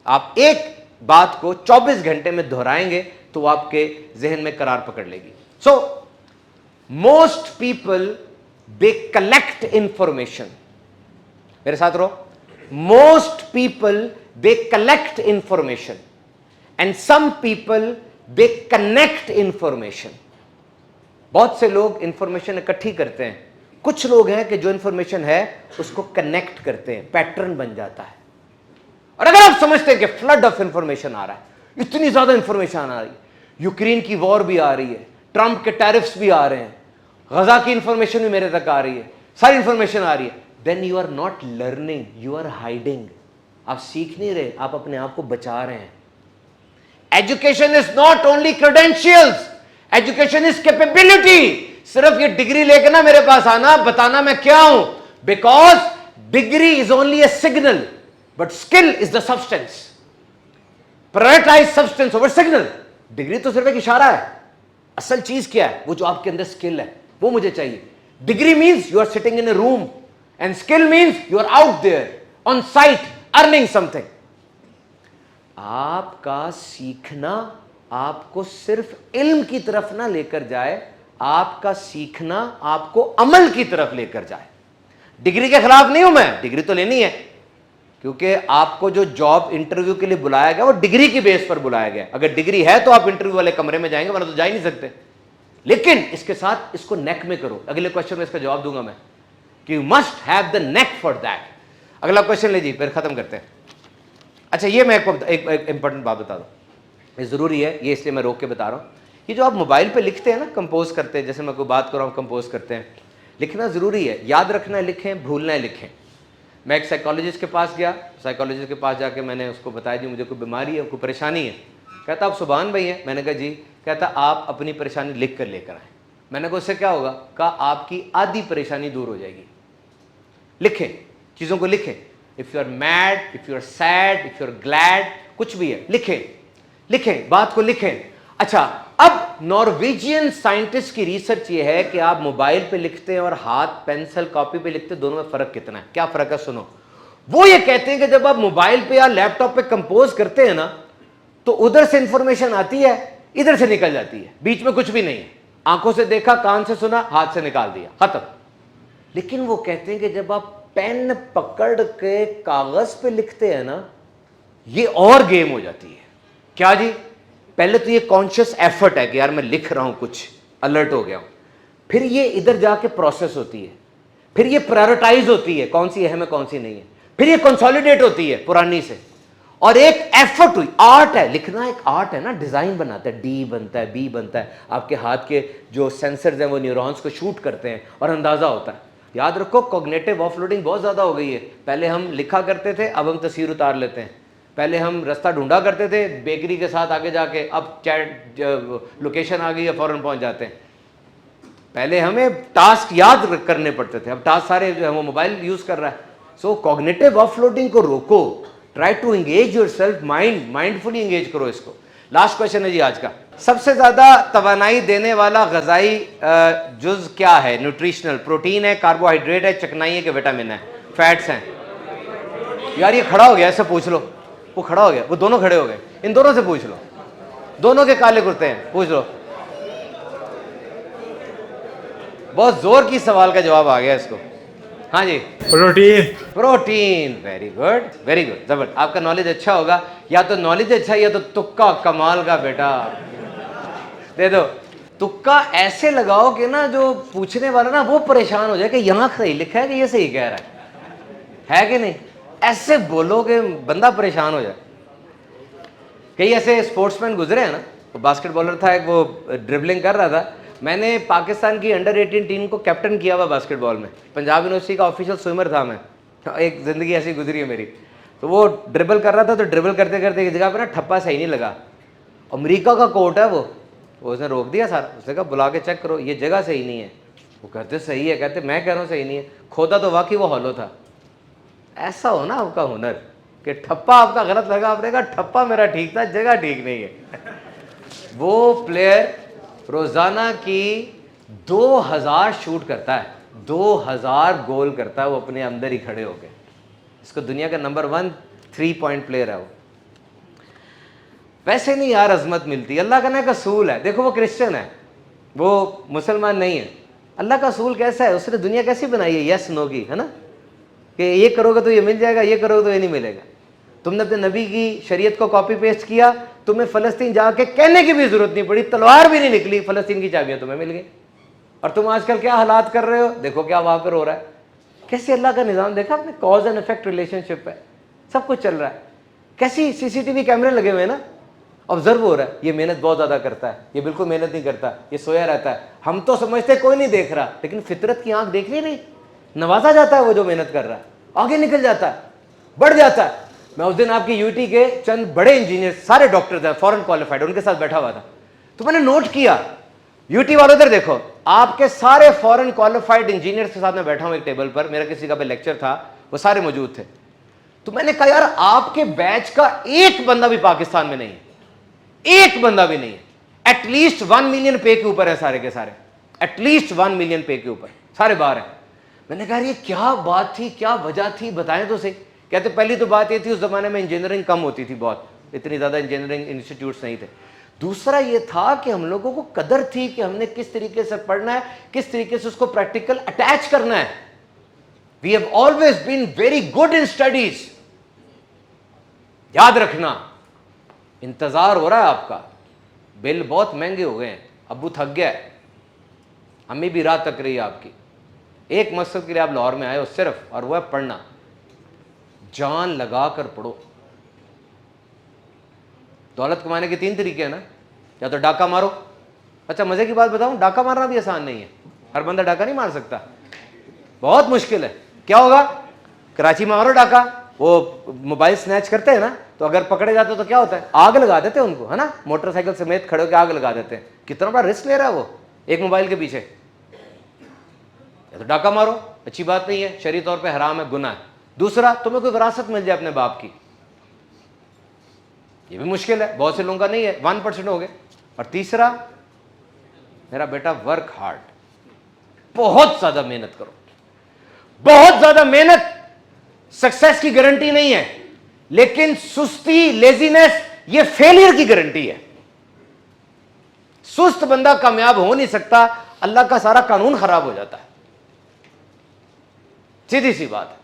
आप एक बात को 24 घंटे में दोहराएंगे तो आपके जहन में करार पकड़ लेगी। So most people they collect information. मेरे साथ रहो। Most people they collect information and some people they connect information. बहुत से लोग इंफॉर्मेशन इकट्ठी करते हैं, कुछ लोग हैं कि जो इंफॉर्मेशन है उसको कनेक्ट करते हैं, पैटर्न बन जाता है। और अगर आप समझते हैं कि फ्लड ऑफ इंफॉर्मेशन आ रहा है, इतनी ज्यादा इंफॉर्मेशन आ रही है, यूक्रेन की वॉर भी आ रही है, ट्रंप के टैरिफ्स भी आ रहे हैं, गजा की इंफॉर्मेशन भी मेरे तक आ रही है, सारी इंफॉर्मेशन आ रही है, then you are not learning, you are hiding. आप सीख नहीं रहे, आप अपने आप को बचा रहे हैं। Education is not only credentials, education is capability. सिर्फ ये डिग्री लेकर ना मेरे पास आना, बताना मैं क्या हूं, because degree is only a signal but skill is the substance. Prioritise substance over signal. Degree तो सिर्फ एक इशारा है, असल चीज क्या है? वो जो आपके अंदर स्किल है वो मुझे चाहिए। Degree means you are sitting in a room and skill means you are out there on site earning something. आपका सीखना आपको सिर्फ इल्म की तरफ ना लेकर जाए, आपका सीखना आपको अमल की तरफ लेकर जाए। डिग्री के खिलाफ नहीं हूं मैं, डिग्री तो लेनी है, क्योंकि आपको जो जॉब इंटरव्यू के लिए बुलाया गया वो डिग्री की बेस पर बुलाया गया। अगर डिग्री है तो आप इंटरव्यू वाले कमरे में जाएंगे, वरना तो जा ही नहीं सकते। लेकिन इसके साथ इसको नेक में करो। अगले क्वेश्चन में इसका जवाब दूंगा मैं कि you must have the neck for that. अगला क्वेश्चन लीजिए, फिर खत्म करते हैं। अच्छा, ये मैं आपको एक इंपॉर्टेंट बात बता दूं, ये जरूरी है, ये इसलिए मैं रोक के बता रहा हूं। ये जो आप मोबाइल पे लिखते हैं ना, कंपोज करते हैं, जैसे मैं कोई बात कर रहा हूं कंपोज करते हैं, लिखना जरूरी है। याद रखना है लिखें, भूलना है लिखें। मैं एक साइकोलॉजिस्ट के पास गया, साइकोलॉजिस्ट के पास जाके मैंने उसको बताया जी मुझे कोई बीमारी है, कोई परेशानी है। कहता आप सुभान भाई हैं? मैंने कहा जी। कहता आप अपनी परेशानी लिख कर लेकर आए। मैंने कहा उससे क्या होगा? कहा आपकी आधी परेशानी दूर हो जाएगी। लिखें, चीज़ों को लिखें। If you are mad, if you are sad, if you are glad, कुछ भी है लिखें, लिखें, बात को लिखें। अच्छा, अब नॉर्वेजियन साइंटिस्ट की रिसर्च ये है कि आप मोबाइल पे लिखते हैं और हाथ पेंसिल कॉपी पे लिखते हैं, दोनों में फर्क कितना है? क्या फर्क है? सुनो। वो ये कहते हैं कि जब आप मोबाइल पे या लैपटॉप पे कंपोज करते हैं ना, तो उधर से इंफॉर्मेशन आती है, इधर से निकल जाती है, बीच में कुछ भी नहीं है। आंखों से देखा, कान से सुना, हाथ से निकाल दिया, खत्म। लेकिन वो कहते हैं कि जब आप पेन पकड़ के कागज पे लिखते हैं ना, ये और गेम हो जाती है। क्या जी? पहले तो ये कॉन्शियस एफर्ट है कि यार मैं लिख रहा हूं, कुछ अलर्ट हो गया हूं, फिर ये इधर जाके प्रोसेस होती है, फिर ये प्रायोरिटाइज होती है, कौन सी अहम है कौन सी नहीं है, फिर ये कंसोलिडेट होती है पुरानी से, और एक एफर्ट हुई। आर्ट है, लिखना एक आर्ट है ना, डिजाइन बनाता है, डी बनता है, बी बनता है, आपके हाथ के जो सेंसर्स हैं वो न्यूरॉन्स को शूट करते हैं और अंदाजा होता है। याद रखो, कॉग्निटिव ऑफलोडिंग बहुत ज्यादा हो गई है। पहले हम लिखा करते थे, अब हम तस्वीर उतार लेते हैं। पहले हम रास्ता ढूंढा करते थे बेकरी के साथ आगे जाके, अब चैट लोकेशन आ गई है, फौरन पहुंच जाते हैं। पहले हमें टास्क याद करने पड़ते थे, अब टास्क सारे जो है वो मोबाइल यूज कर रहा है। सो कॉग्निटिव ऑफलोडिंग को रोको, try to engage yourself, mindfully engage करो इसको। लास्ट क्वेश्चन है जी आज का। सबसे ज्यादा तवानाई देने वाला गजाई जुज क्या है? न्यूट्रिशनल, प्रोटीन है, कार्बोहाइड्रेट है, चिकनाई है कि विटामिन है, फैट्स हैं? यार ये खड़ा हो गया, ऐसे पूछ लो। वो खड़ा हो गया, वो दोनों खड़े हो गए, इन दोनों से पूछ लो, दोनों के काले कुर्ते हैं, पूछ लो। बहुत जोर की सवाल का जवाब आ गया इसको। हाँ जी, protein. Protein, very good, very good, जबरदस्त। आपका नॉलेज अच्छा होगा, या तो नॉलेज अच्छा या तो तुक्का कमाल का बेटा। दे दो। तुक्का ऐसे लगाओ कि ना जो पूछने वाला ना वो परेशान हो जाए कि यहाँ सही लिखा है कि ये सही कह रहा है कि नहीं। ऐसे बोलो कि बंदा परेशान हो जाए। कई ऐसे स्पोर्ट्समैन गुजरे हैं ना, तो बास्केटबॉलर था एक, वो ड्रिबलिंग कर रहा था। मैंने पाकिस्तान की अंडर 18 टीम को कैप्टन किया हुआ बास्केटबॉल में, पंजाब यूनिवर्सिटी का ऑफिशियल स्विमर था मैं, एक ज़िंदगी ऐसी गुजरी है मेरी। तो वो ड्रिबल कर रहा था, तो ड्रिबल करते करते एक जगह पे ना ठप्पा सही नहीं लगा। अमेरिका का कोर्ट है वो उसने रोक दिया सारा, उसने कहा बुला के चेक करो ये जगह सही नहीं है। वो कहते सही है, कहते मैं कह रहा हूँ सही नहीं है। खोदा तो वाकई वो हॉलो था। ऐसा हो ना आपका हुनर कि ठप्पा आपका गलत लगा, आपने कहा ठप्पा मेरा ठीक था, जगह ठीक नहीं है। वो प्लेयर रोज़ाना की 2000 शूट करता है, 2000 गोल करता है वो अपने अंदर ही खड़े होके। इसको दुनिया का नंबर 1 3 पॉइंट प्लेयर है वो। वैसे नहीं यार अजमत मिलती, अल्लाह का ना एक असूल है। देखो वो क्रिश्चियन है, वो मुसलमान नहीं है। अल्लाह का असूल कैसा है, उसने दुनिया कैसी बनाई है, यस नो की, है ना, कि ये करोगे तो ये मिल जाएगा, ये करोगे तो ये नहीं मिलेगा। तुमने अपने नबी की शरीयत को कॉपी पेस्ट किया, तुम्हें फ़लस्तीन जाके कहने की भी ज़रूरत नहीं पड़ी, तलवार भी नहीं निकली, फ़लस्तीन की चाबियाँ तुम्हें मिल गई। और तुम आजकल क्या हालात कर रहे हो, देखो क्या वहाँ पर हो रहा है। कैसे अल्लाह का निज़ाम देखा आपने, कॉज एंड इफेक्ट रिलेशनशिप है, सब कुछ चल रहा है। कैसी CCTV कैमरे लगे हुए हैं ना, ऑब्जर्व हो रहा है। ये मेहनत बहुत ज़्यादा करता है, ये बिल्कुल मेहनत नहीं करता, ये सोया रहता है। हम तो समझते कोई नहीं देख रहा, लेकिन फितरत की आंख देख रही नहीं, नवाजा जाता है वो जो मेहनत कर रहा है, आगे निकल जाता है, बढ़ जाता है। मैं उस दिन आपकी UT के चंद बड़े इंजीनियर, सारे डॉक्टर्स हैं फॉरेन क्वालिफाइड, उनके साथ बैठा हुआ था। तो मैंने नोट किया, UT वालों इधर देखो, आपके सारे फॉरेन क्वालिफाइड इंजीनियर्स के साथ मैं बैठा हूँ एक टेबल पर, मेरा किसी का भी लेक्चर था, वो सारे मौजूद थे। तो मैंने कहा यार आपके बैच का एक बंदा भी पाकिस्तान में नहीं है, एक बंदा भी नहीं है। एटलीस्ट 1 मिलियन पे के ऊपर है सारे के सारे, एटलीस्ट 1 मिलियन पे के ऊपर, सारे बाहर हैं। मैंने कहा ये क्या बात थी, क्या वजह थी, बताएं तो सही। कहते पहली तो बात ये थी उस जमाने में इंजीनियरिंग कम होती थी, बहुत इतनी ज़्यादा इंजीनियरिंग इंस्टीट्यूट्स नहीं थे। दूसरा ये था कि हम लोगों को कदर थी कि हमने किस तरीके से पढ़ना है, किस तरीके से उसको प्रैक्टिकल अटैच करना है। We have always been very good in studies. याद रखना, इंतजार हो रहा है आपका, बिल बहुत महंगे हो गए हैं, अब्बू थक गया है, अम्मी भी रात तक रही है आपकी। एक मकसद के लिए आप लाहौर में आए हो सिर्फ, और वो है पढ़ना। जान लगा कर पढ़ो। दौलत कमाने के 3 तरीके हैं ना, या तो डाका मारो। अच्छा मजे की बात बताऊं, डाका मारना भी आसान नहीं है, हर बंदा डाका नहीं मार सकता, बहुत मुश्किल है। क्या होगा, कराची में मारो डाका, वो मोबाइल स्नैच करते हैं ना, तो अगर पकड़े जाते तो क्या होता है, आग लगा देते हैं उनको, है ना, मोटरसाइकिल समेत खड़े होकर आग लगा देते हैं। कितना बड़ा रिस्क ले रहा है वो एक मोबाइल के पीछे। या तो डाका मारो, अच्छी बात नहीं है, शरई तौर पे हराम है, गुनाह है। दूसरा, तुम्हें कोई विरासत मिल जाए अपने बाप की, ये भी मुश्किल है, बहुत से लोगों का नहीं है, 1% हो गए। और तीसरा, मेरा बेटा वर्क हार्ड, बहुत ज्यादा मेहनत करो। बहुत ज्यादा मेहनत सक्सेस की गारंटी नहीं है, लेकिन सुस्ती, लेजीनेस, ये फेलियर की गारंटी है। सुस्त बंदा कामयाब हो नहीं सकता, अल्लाह का सारा कानून खराब हो जाता है, सीधी सी बात है।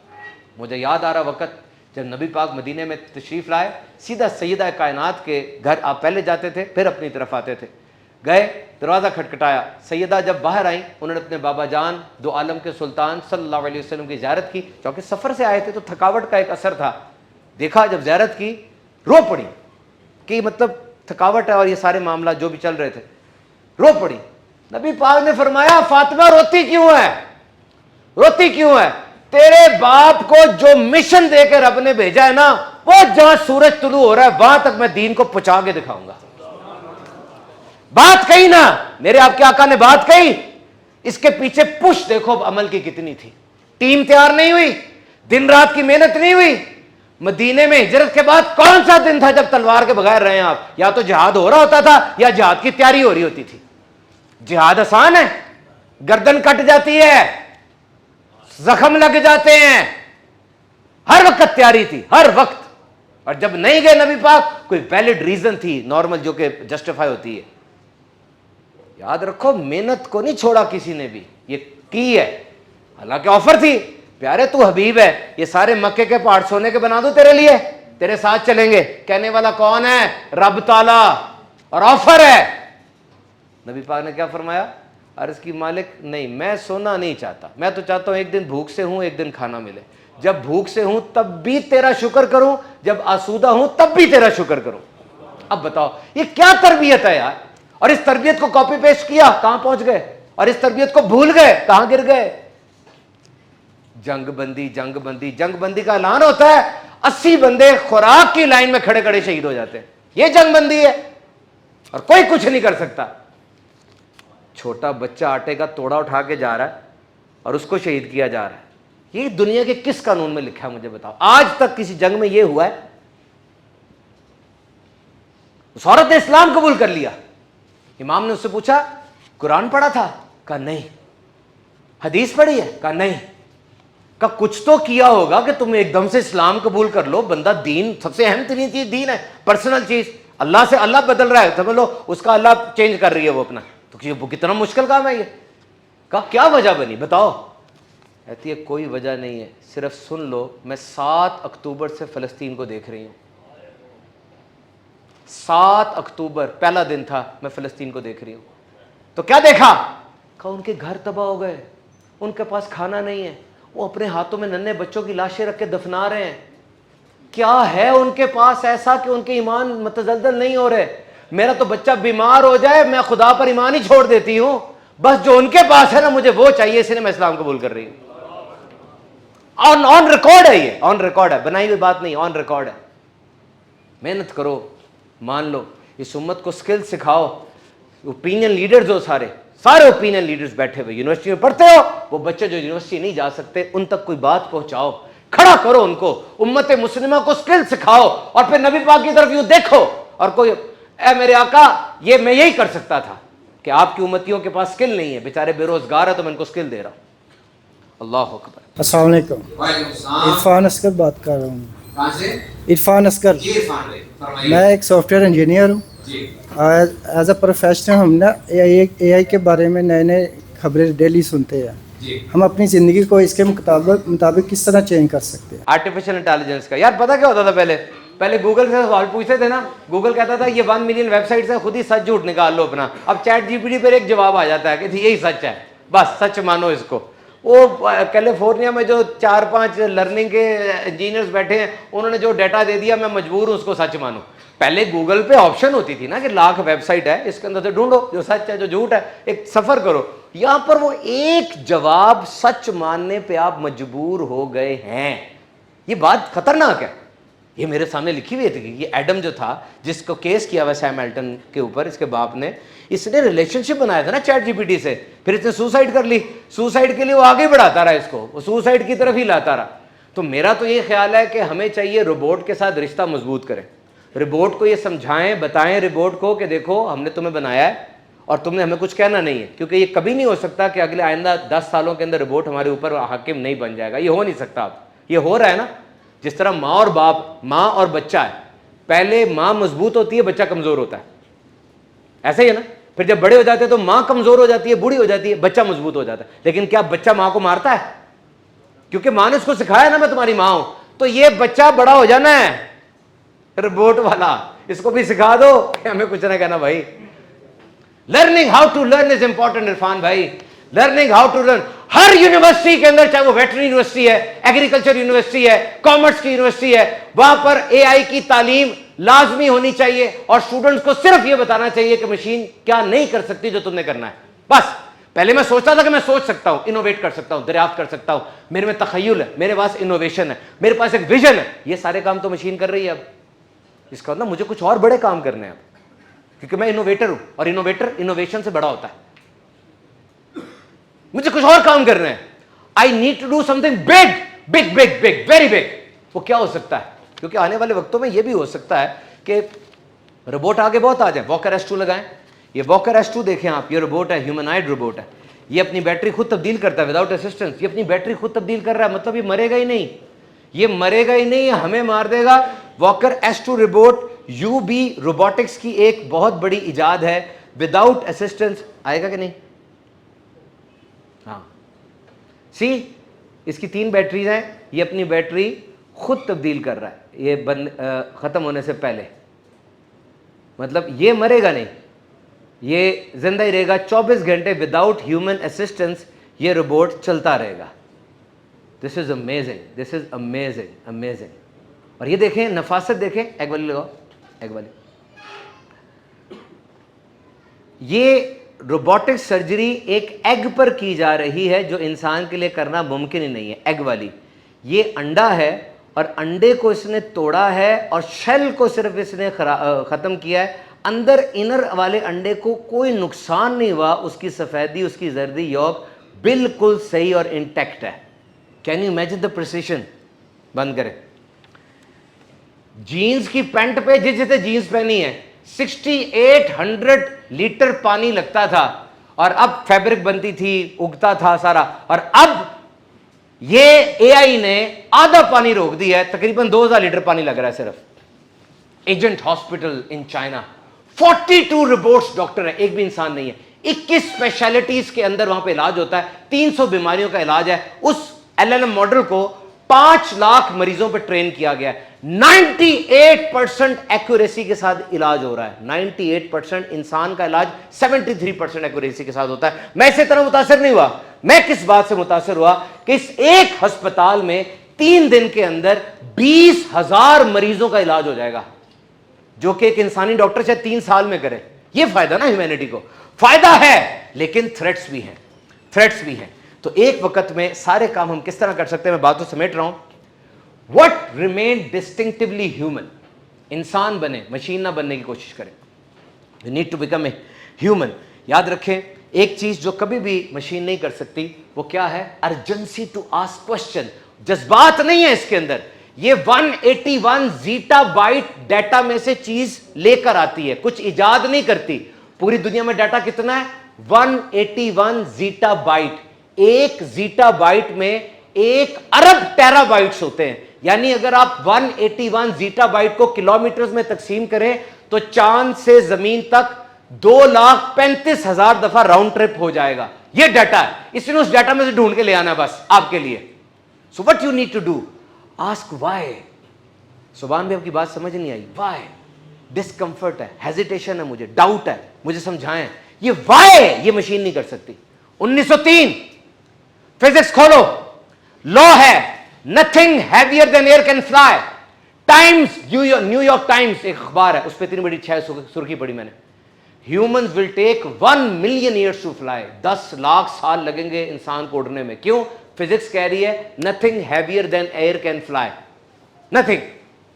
मुझे याद आ रहा वक्त जब नबी पाक मदीने में तशरीफ लाए, सीधा सैयदा कायनात के घर आप पहले जाते थे, फिर अपनी तरफ आते थे। गए, दरवाज़ा खटखटाया, सैयदा जब बाहर आई, उन्होंने अपने बाबा जान दो आलम के सुल्तान सल्लल्लाहु अलैहि वसल्लम की ज़ियारत की। क्योंकि सफ़र से आए थे तो थकावट का एक असर था, देखा जब ज़ियारत की, रो पड़ी कि मतलब थकावट है और ये सारे मामला जो भी चल रहे थे, रो पड़ी। नबी पाक ने फरमाया, फातिमा रोती क्यों है, रोती क्यों है? तेरे बाप को जो मिशन देकर रब ने भेजा है ना, वो जहां सूरज तुलू हो रहा है वहां तक मैं दीन को पहुंचा के दिखाऊंगा। बात कही ना, मेरे आपके आका ने बात कही, इसके पीछे पुश देखो अमल की कितनी थी। टीम तैयार नहीं हुई, दिन रात की मेहनत नहीं हुई। मदीने में हिजरत के बाद कौन सा दिन था जब तलवार के बगैर रहे आप? या तो जिहाद हो रहा होता था या जिहाद की तैयारी हो रही होती थी। जिहाद आसान है, गर्दन कट जाती है, जख्म लग जाते हैं, हर वक्त तैयारी थी, हर वक्त। और जब नहीं गए नबी पाक, कोई वैलिड रीजन थी नॉर्मल जो कि जस्टिफाई होती है। याद रखो, मेहनत को नहीं छोड़ा किसी ने भी, ये की है। हालांकि ऑफर थी, प्यारे तू हबीब है, ये सारे मक्के के पहाड़ सोने के बना दूं तेरे लिए, तेरे साथ चलेंगे। कहने वाला कौन है? रब ताला। और ऑफर है, नबी पाक ने क्या फरमाया, अर्ज़ की मालिक नहीं, मैं सोना नहीं चाहता, मैं तो चाहता हूँ एक दिन भूख से हूँ, एक दिन खाना मिले। जब भूख से हूँ तब भी तेरा शुक्र करूँ, जब आसूदा हूँ तब भी तेरा शुक्र करूँ। अब बताओ ये क्या तरबियत है यार। और इस तरबियत को कॉपी पेस्ट किया, कहां पहुंच गए, और इस तरबियत को भूल गए, कहां गिर गए। जंगबंदी जंगबंदी जंगबंदी का ऐलान होता है, 80 बंदे खुराक की लाइन में खड़े खड़े शहीद हो जाते हैं। ये जंगबंदी है और कोई कुछ नहीं कर सकता। छोटा बच्चा आटे का तोड़ा उठा के जा रहा है और उसको शहीद किया जा रहा है। ये दुनिया के किस कानून में लिखा है मुझे बताओ। आज तक किसी जंग में ये हुआ है? उस औरत ने इस्लाम कबूल कर लिया, इमाम ने उससे पूछा कुरान पढ़ा था? कहा नहीं। हदीस पढ़ी है? कहा नहीं। कहा कुछ तो किया होगा कि तुम एकदम से इस्लाम कबूल कर लो। बंदा दीन सबसे अहम तरीन चीज दीन है, पर्सनल चीज। अल्लाह से अल्लाह बदल रहा है, समझ लो उसका अल्लाह चेंज कर रही है वो अपना, तो कितना मुश्किल काम है ये। कहा क्या वजह बनी बताओ? कहती है कोई वजह नहीं है, सिर्फ सुन लो, मैं 7 अक्टूबर से फ़लस्तीन को देख रही हूँ। 7 अक्टूबर पहला दिन था, मैं फ़लस्तीन को देख रही हूँ। तो क्या देखा? कहा उनके घर तबाह हो गए, उनके पास खाना नहीं है, वो अपने हाथों में नन्हे बच्चों की लाशें रख के दफना रहे हैं। क्या है उनके पास ऐसा कि उनके ईमान मतजलजल नहीं हो रहे? मेरा तो बच्चा बीमार हो जाए, मैं खुदा पर ईमान ही छोड़ देती हूँ, बस जो उनके पास है ना मुझे वो चाहिए, इसलिए मैं इस्लाम कबूल कर रही हूँ। ऑन रिकॉर्ड है, ये ऑन रिकॉर्ड है, बनाई हुई बात नहीं, ऑन रिकॉर्ड है। मेहनत करो, मान लो, इस उम्मत को स्किल सिखाओ। ओपिनियन लीडर्स हो, सारे ओपिनियन लीडर्स बैठे हुए, यूनिवर्सिटी में पढ़ते हो, वो बच्चे जो यूनिवर्सिटी नहीं जा सकते उन तक कोई बात पहुंचाओ, खड़ा करो उनको, उम्मत मुस्लिमा को स्किल सिखाओ, और फिर नबी पाक की तरफ यूं देखो और कोई ए मेरे आका, ये मैं यही कर सकता था कि आपकी उम्मतियों के पास स्किल नहीं है, बेचारे बेरोजगार है, तो मैं इनको स्किल दे रहा हूं। अल्लाह अकबर। अस्सलाम वालेकुम। इरफान असगर बात कर रहा हूँ। कहां से? इरफान असगर। जी इरफान भाई फरमाइए। मैं एक सॉफ्टवेयर इंजीनियर हूँ। एज अ प्रोफेशनल हम ना एआई के बारे में नए नए खबरें डेली सुनते हैं। हम अपनी ज़िंदगी को इसके मुताबिक किस तरह चेंज कर सकते हैं? आर्टिफिशियल इंटेलिजेंस का यार पता क्या होता था पहले गूगल से सवाल पूछते थे ना, गूगल कहता था ये 1 मिलियन वेबसाइट्स है, खुद ही सच झूठ निकाल लो अपना। अब चैट जीपीटी पर एक जवाब आ जाता है कि यही सच है, बस सच मानो इसको। वो कैलिफोर्निया में जो 4-5 लर्निंग के इंजीनियर्स बैठे हैं, उन्होंने जो डाटा दे दिया मैं मजबूर हूँ उसको सच मानूं। पहले गूगल पे ऑप्शन होती थी ना कि लाख वेबसाइट है, इसके अंदर से ढूंढो जो सच है जो झूठ है, एक सफर करो। यहां पर वो एक जवाब सच मानने पे आप मजबूर हो गए हैं। ये बात खतरनाक है। ये मेरे सामने लिखी हुई थी कि ये एडम जो था जिसको केस किया हुआ सैम एल्टन के ऊपर, इसके बाप ने, इसने रिलेशनशिप बनाया था ना चैट जीपीटी से, फिर इसने सुसाइड कर ली। सुसाइड के लिए वो आगे बढ़ाता रहा इसको, वो सुसाइड की तरफ ही लाता रहा। तो मेरा तो ये ख्याल है कि हमें चाहिए रोबोट के साथ रिश्ता मजबूत करें, रोबोट को ये समझाएं, बताएं रोबोट को कि देखो हमने तुम्हें बनाया है और तुमने हमें कुछ कहना नहीं है, क्योंकि ये कभी नहीं हो सकता कि अगले आइंदा 10 सालों के अंदर रोबोट हमारे ऊपर हाकिम नहीं बन जाएगा। ये हो नहीं सकता। अब ये हो रहा है ना, जिस तरह माँ और बाप, माँ और बच्चा है, पहले माँ मजबूत होती है, बच्चा कमजोर होता है, ऐसे ही है ना। फिर जब बड़े हो जाते हैं तो माँ कमजोर हो जाती है, बूढ़ी हो जाती है, बच्चा मजबूत हो जाता है। लेकिन क्या बच्चा माँ को मारता है? क्योंकि माँ ने उसको सिखाया ना मैं तुम्हारी माँ हूं। तो ये बच्चा बड़ा हो जाना है रोबोट वाला, इसको भी सिखा दो कि हमें कुछ ना कहना भाई। Learning how to learn is important Irfan भाई। लर्निंग हाउ टू लर्न हर यूनिवर्सिटी के अंदर, चाहे वो वेटरनरी यूनिवर्सिटी है, एग्रीकल्चर यूनिवर्सिटी है, कॉमर्स की यूनिवर्सिटी है, वहां पर एआई की तालीम लाजमी होनी चाहिए और स्टूडेंट्स को सिर्फ ये बताना चाहिए कि मशीन क्या नहीं कर सकती जो तुमने करना है। बस पहले मैं सोचता था कि मैं सोच सकता हूं, इनोवेट कर सकता हूं, दरियाफ्त कर सकता हूं, मेरे में तखय्युल है, मेरे पास इनोवेशन है, मेरे पास एक विजन है। ये सारे काम तो मशीन कर रही है। अब इसका मतलब मुझे कुछ और बड़े काम करने हैं अब, क्योंकि मैं इनोवेटर हूं और इनोवेटर इनोवेशन से बड़ा होता है। मुझे कुछ और काम करना है। I need to do something big big big big very big. वो क्या हो सकता है? क्योंकि आने वाले वक्तों में यह भी हो सकता है कि रोबोट आगे बहुत आ जाए। वॉकर S2 लगाएं। ये वॉकर S2 देखें आप, ये रोबोट है, ह्यूमनॉइड रोबोट है। ये अपनी बैटरी खुद तब्दील करता है विदाउट असिस्टेंस। ये अपनी बैटरी खुद तब्दील कर रहा है, मतलब ये मरेगा ही नहीं, ये मरेगा ही नहीं, हमें मार देगा। Walker S2 robot UB robotics की एक बहुत बड़ी इजाद है। विदाउट असिस्टेंस आएगा कि नहीं? हाँ, सी इसकी 3 बैटरीज हैं, ये अपनी बैटरी खुद तब्दील कर रहा है, ये बंद खत्म होने से पहले। मतलब ये मरेगा नहीं, ये जिंदा ही रहेगा 24 घंटे विदाउट ह्यूमन असिस्टेंस, ये रोबोट चलता रहेगा। This is amazing, this is amazing, amazing. और ये देखें नफासत, देखें, एग वाली लगाओ, एग वाली। ये रोबोटिक सर्जरी एक एग पर की जा रही है जो इंसान के लिए करना मुमकिन ही नहीं है। एग वाली, ये अंडा है और अंडे को इसने तोड़ा है और शेल को सिर्फ इसने ख़त्म किया है। अंदर इनर वाले अंडे को कोई नुकसान नहीं हुआ, उसकी सफ़ेदी, उसकी जर्दी यॉक बिल्कुल सही और इंटैक्ट है। Can you imagine the precision? बंद करें। जीन्स की पैंट पे जिसने जीन्स पहनी है 6800 लीटर पानी लगता था और अब फैब्रिक बनती थी, उगता था सारा, और अब ये एआई ने आधा पानी रोक दिया है, तकरीबन 2000 लीटर पानी लग रहा है सिर्फ। Agent hospital in China, 42 robots doctor है, एक भी इंसान नहीं है। 21 स्पेशलिटीज के अंदर वहां पे इलाज होता है, 300 बीमारियों का इलाज है। उस एलएलएम मॉडल को 5 लाख मरीजों पर ट्रेन किया गया है। 98% एक्यूरेसी के साथ इलाज हो रहा है। 98% इंसान का इलाज 73% एक्यूरेसी के साथ होता है। मैं इसी तरह मुतासर नहीं हुआ। मैं किस बात से मुतासर हुआ कि इस एक अस्पताल में 3 दिन के अंदर 20,000 मरीजों का इलाज हो जाएगा, जो कि एक इंसानी डॉक्टर शायद 3 साल में करे। ये फायदा ना ह्यूमैनिटी को, फायदा है, लेकिन थ्रेट्स भी हैं, थ्रेट्स भी हैं। तो एक वक्त में सारे काम हम किस तरह कर सकते हैं, मैं बात तो समेट रहा हूं। What remain distinctively human? इंसान बने, मशीन ना बनने की कोशिश करें। You need to become a human. याद रखें, एक चीज जो कभी भी मशीन नहीं कर सकती वो क्या है? Urgency to ask question. जज्बात नहीं है इसके अंदर। ये 181 जीटा बाइट डाटा में से चीज लेकर आती है, कुछ इजाद नहीं करती। पूरी दुनिया में डाटा कितना है? 181 जीटा बाइट। एक जीटा बाइट में 1 अरब टेराबाइट्स होते हैं। यानी अगर आप 181 जीटा बाइट को किलोमीटर्स में तकसीम करें तो चांद से जमीन तक 2,35,000 दफा राउंड ट्रिप हो जाएगा। ये डाटा है, इसलिए उस डाटा में से ढूंढ के ले आना बस आपके लिए। So what you need to do, ask why. सुभान भी आपकी बात समझ नहीं आई। व्हाई? डिस्कंफर्ट है, हेजिटेशन है, मुझे डाउट है, मुझे समझाएं। ये व्हाई ये मशीन नहीं कर सकती। 1903 फिजिक्स खोलो, लॉ है, nothing heavier than air can fly. Times, New York times एक अखबार है, उस पर इतनी बड़ी 6 सुर्खी पड़ी मैंने। Humans will take 1 million years to fly. 10 lakh साल लगेंगे इंसान को उड़ने में। क्यों? फिजिक्स कह रही है nothing heavier than air can fly, nothing.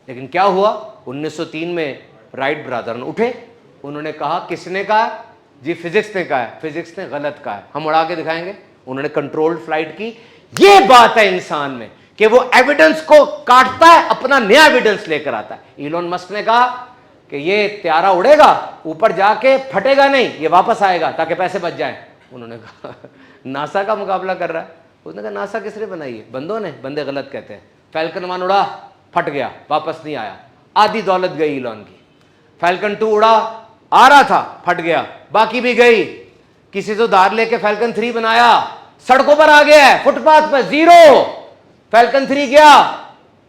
लेकिन क्या हुआ? 1903 में राइट ब्रदर उठे, उन्होंने कहा, किसने कहा? जी फिजिक्स ने कहा है। फिजिक्स ने गलत कहा है, हम उड़ा के दिखाएंगे। उन्होंने कंट्रोल्ड फ्लाइट की। ये बात है इंसान में कि वो एविडेंस को काटता है, अपना नया एविडेंस लेकर आता है। इलोन मस्क ने कहा कि ये त्यारा उड़ेगा, ऊपर जाके फटेगा नहीं, ये वापस आएगा ताकि पैसे बच जाए। उन्होंने कहा नासा का मुकाबला कर रहा है। उसने कहा नासा किसने बनाई है? बंदों ने। बंदे गलत कहते हैं। फैल्कन 1 उड़ा, फट गया, वापस नहीं आया, आधी दौलत गई इलॉन की। फैल्कन 2 उड़ा, आ रहा था, फट गया, बाकी भी गई। किसी से उधार लेके फैल्कन 3 बनाया, सड़कों पर आ गया है, फुटपाथ पर, जीरो। फैल्कन 3 गया,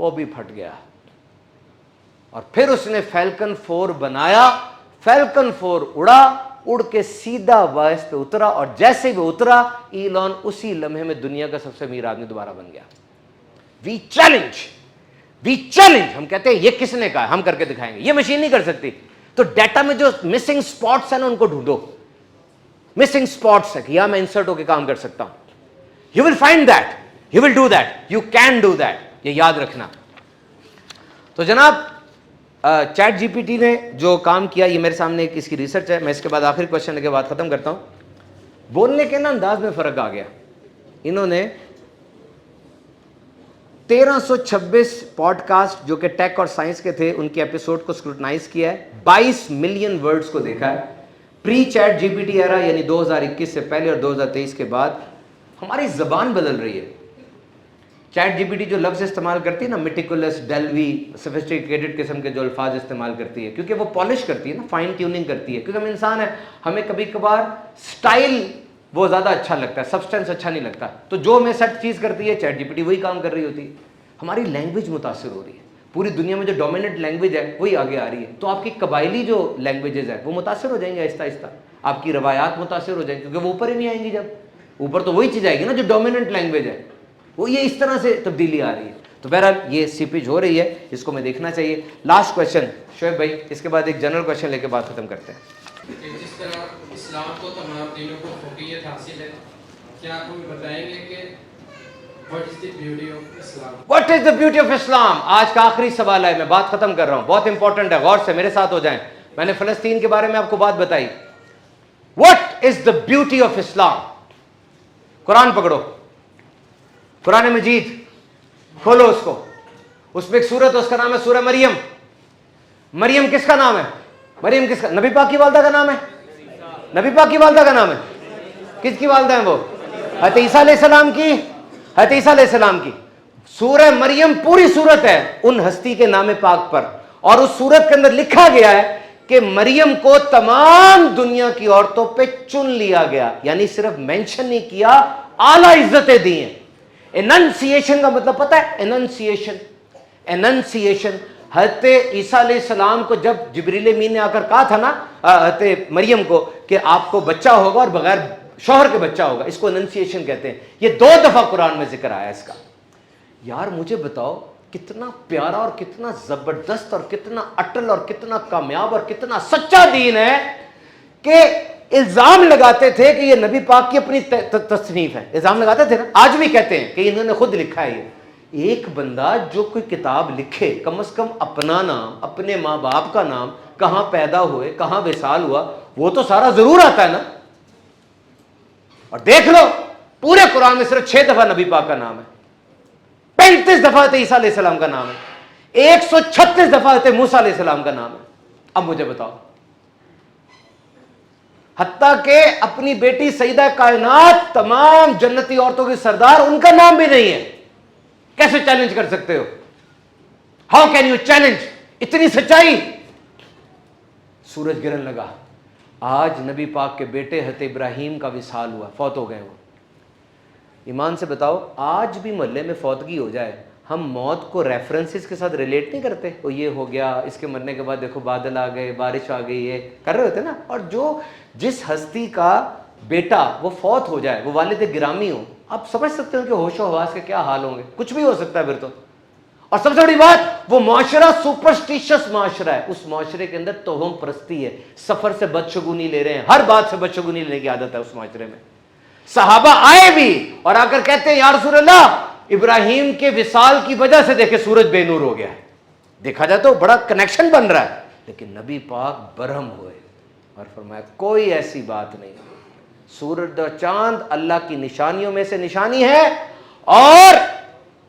वो भी फट गया। और फिर उसने फैल्कन 4 बनाया। फैल्कन 4 उड़ा, उड़ के सीधा वायस पे उतरा, और जैसे भी उतरा इलॉन उसी लम्हे में दुनिया का सबसे अमीर आदमी दोबारा बन गया। We challenge, we challenge. हम कहते हैं ये किसने कहा? हम करके दिखाएंगे। ये मशीन नहीं कर सकती। तो डाटा में जो मिसिंग स्पॉट्स है ना, उनको ढूंढो। मिसिंग स्पॉट्स है कि यहां मैं इंसर्ट होकर काम कर सकता हूं। You will find that, you will do that, you can do that, ये याद रखना। तो जनाब चैट जीपीटी ने जो काम किया, ये मेरे सामने एक इसकी रिसर्च है। मैं इसके बाद आखिरी क्वेश्चन के बाद खत्म करता हूं। बोलने के ना अंदाज में फर्क आ गया। इन्होंने 1326 पॉडकास्ट जो कि टेक और साइंस के थे, उनके एपिसोड को स्क्रूटनाइज किया है। 22 मिलियन वर्ड्स को देखा है। प्री चैट जीपीटी एरा यानी 2021 से पहले और 2023 के बाद हमारी जबान बदल रही है। चैट जीपीटी जो लफ्ज़ इस्तेमाल करती है ना, मेटिकुलस, डेल्वी, सोफिस्टिकेटेड किस्म के जो अल्फाज इस्तेमाल करती है, क्योंकि वो पॉलिश करती है ना, फाइन ट्यूनिंग करती है। क्योंकि हम इंसान है, हमें कभी कभार स्टाइल वो ज़्यादा अच्छा लगता है, सब्सटेंस अच्छा नहीं लगता। तो जो हमें सेट चीज़ करती है, चैट जीपीटी वही काम कर रही होती है। हमारी लैंग्वेज मुतासिर हो रही है। पूरी दुनिया में जो डोमिनेंट लैंग्वेज है वही आगे आ रही है। तो आपकी कबायली जो लैंग्वेजेस है वो मुतासिर हो जाएंगे आहिस्ता आहिस्ता। आपकी रवायात मुतासिर हो जाएंगी, क्योंकि वो ऊपर ही नहीं आएंगी। जब ऊपर तो वही चीज़ आएगी ना जो डोमिनेंट लैंग्वेज है, वो ये इस तरह से तब्दीली आ रही है। तो बहरहाल ये सीपेज हो रही है, इसको मैं देखना चाहिए। लास्ट क्वेश्चन शोएब भाई, इसके बाद एक जनरल क्वेश्चन लेके बात खत्म करते हैं। जिस तरह इस्लाम को तमाम दिनों को फौकियत हासिल है, क्या आप हमें बताएंगे कि what is the beauty of Islam? What is the beauty of Islam? आज का आखिरी सवाल है, मैं बात खत्म कर रहा हूं, बहुत इंपॉर्टेंट है, गौर से मेरे साथ हो जाएं। मैंने फलस्तीन के बारे में आपको बात बताई। What is the beauty of Islam? Quran पकड़ो, कुरान मजीद खोलो उसको, उसमें एक सूरत है, उसका नाम है सूरह मरियम। मरियम किसका नाम है? मरियम किसका? नबी पाक की वालदा का नाम है। नबी पाक की वालदा का नाम है। किसकी वालदा है वो? हज़रत ईसा अलैहिस्सलाम की, हज़रत ईसा अलैहिस्सलाम की। सूरह मरियम पूरी सूरत है उन हस्ती के नाम पाक पर, और उस सूरत के अंदर लिखा गया है कि मरियम को तमाम दुनिया की औरतों पे चुन लिया गया, यानी सिर्फ मेंशन नहीं किया, आला इज्जतें दी हैं। एनंसिएशन का मतलब पता है? एनंसिएशन, एनंसिएशन। हज़रत ईसा अलैहिस्सलाम को जब जिब्रील अमीन ने आकर कहा था ना हज़रत मरियम को कि आपको बच्चा होगा और बगैर शौहर के बच्चा होगा, इसको एनंसिएशन कहते हैं। ये 2 दफा कुरान में जिक्र आया इसका। यार मुझे बताओ कितना प्यारा और कितना जबरदस्त और कितना अटल और कितना कामयाब और कितना सच्चा दीन है कि इल्जाम लगाते थे कि ये नबी पाक की अपनी तसनीफ है। इल्जाम लगाते थे ना, आज भी कहते हैं कि इन्होंने खुद लिखा है। ये एक बंदा जो कोई किताब लिखे, कम से कम अपना नाम, अपने माँ बाप का नाम, कहाँ पैदा हुए, कहाँ विसाल हुआ, वो तो सारा जरूर आता है ना। और देख लो पूरे कुरान में सिर्फ 6 दफा नबी पाक का नाम है, 35 दफा ईसा अलैहिस्सलाम का नाम है, 136 दफा मूसा अलैहिस्सलाम का नाम है। अब मुझे बताओ, हत्ता के अपनी बेटी सईदा कायनात, तमाम जन्नती औरतों की सरदार, उनका नाम भी नहीं है। कैसे चैलेंज कर सकते हो? हाउ कैन यू चैलेंज इतनी सच्चाई? सूरज गिरन लगा, आज नबी पाक के बेटे हज़रत इब्राहीम का विसाल हुआ, फौत हो गए वो। ईमान से बताओ, आज भी मोहल्ले में फौतगी हो जाए, हम मौत को रेफरेंसेस के साथ रिलेट नहीं करते? वो ये हो गया, इसके मरने के बाद देखो बादल आ गए, बारिश आ गई, ये कर रहे होते ना। और जो जिस हस्ती का बेटा वो फौत हो जाए, वो वालिद गिरामी हो, आप समझ सकते हो कि होशो हवास के क्या हाल होंगे। कुछ भी हो सकता है फिर तो। और सबसे बड़ी बात, वो माशरा सुपरस्टिशियस माशरा है। उस माशरे के अंदर तोहम परस्ती है, सफर से बदशगुनी ले रहे हैं, हर बात से बदशगुनी लेने की आदत है उस माशरे में। सहाबा आए भी और आकर कहते हैं या रसूल अल्लाह, इब्राहिम के विसाल की वजह से देखे सूरज बेनूर हो गया है। देखा जाए तो बड़ा कनेक्शन बन रहा है, लेकिन नबी पाक बरहम हुए और फरमाया कोई ऐसी बात नहीं, सूरज और चांद अल्लाह की निशानियों में से निशानी है, और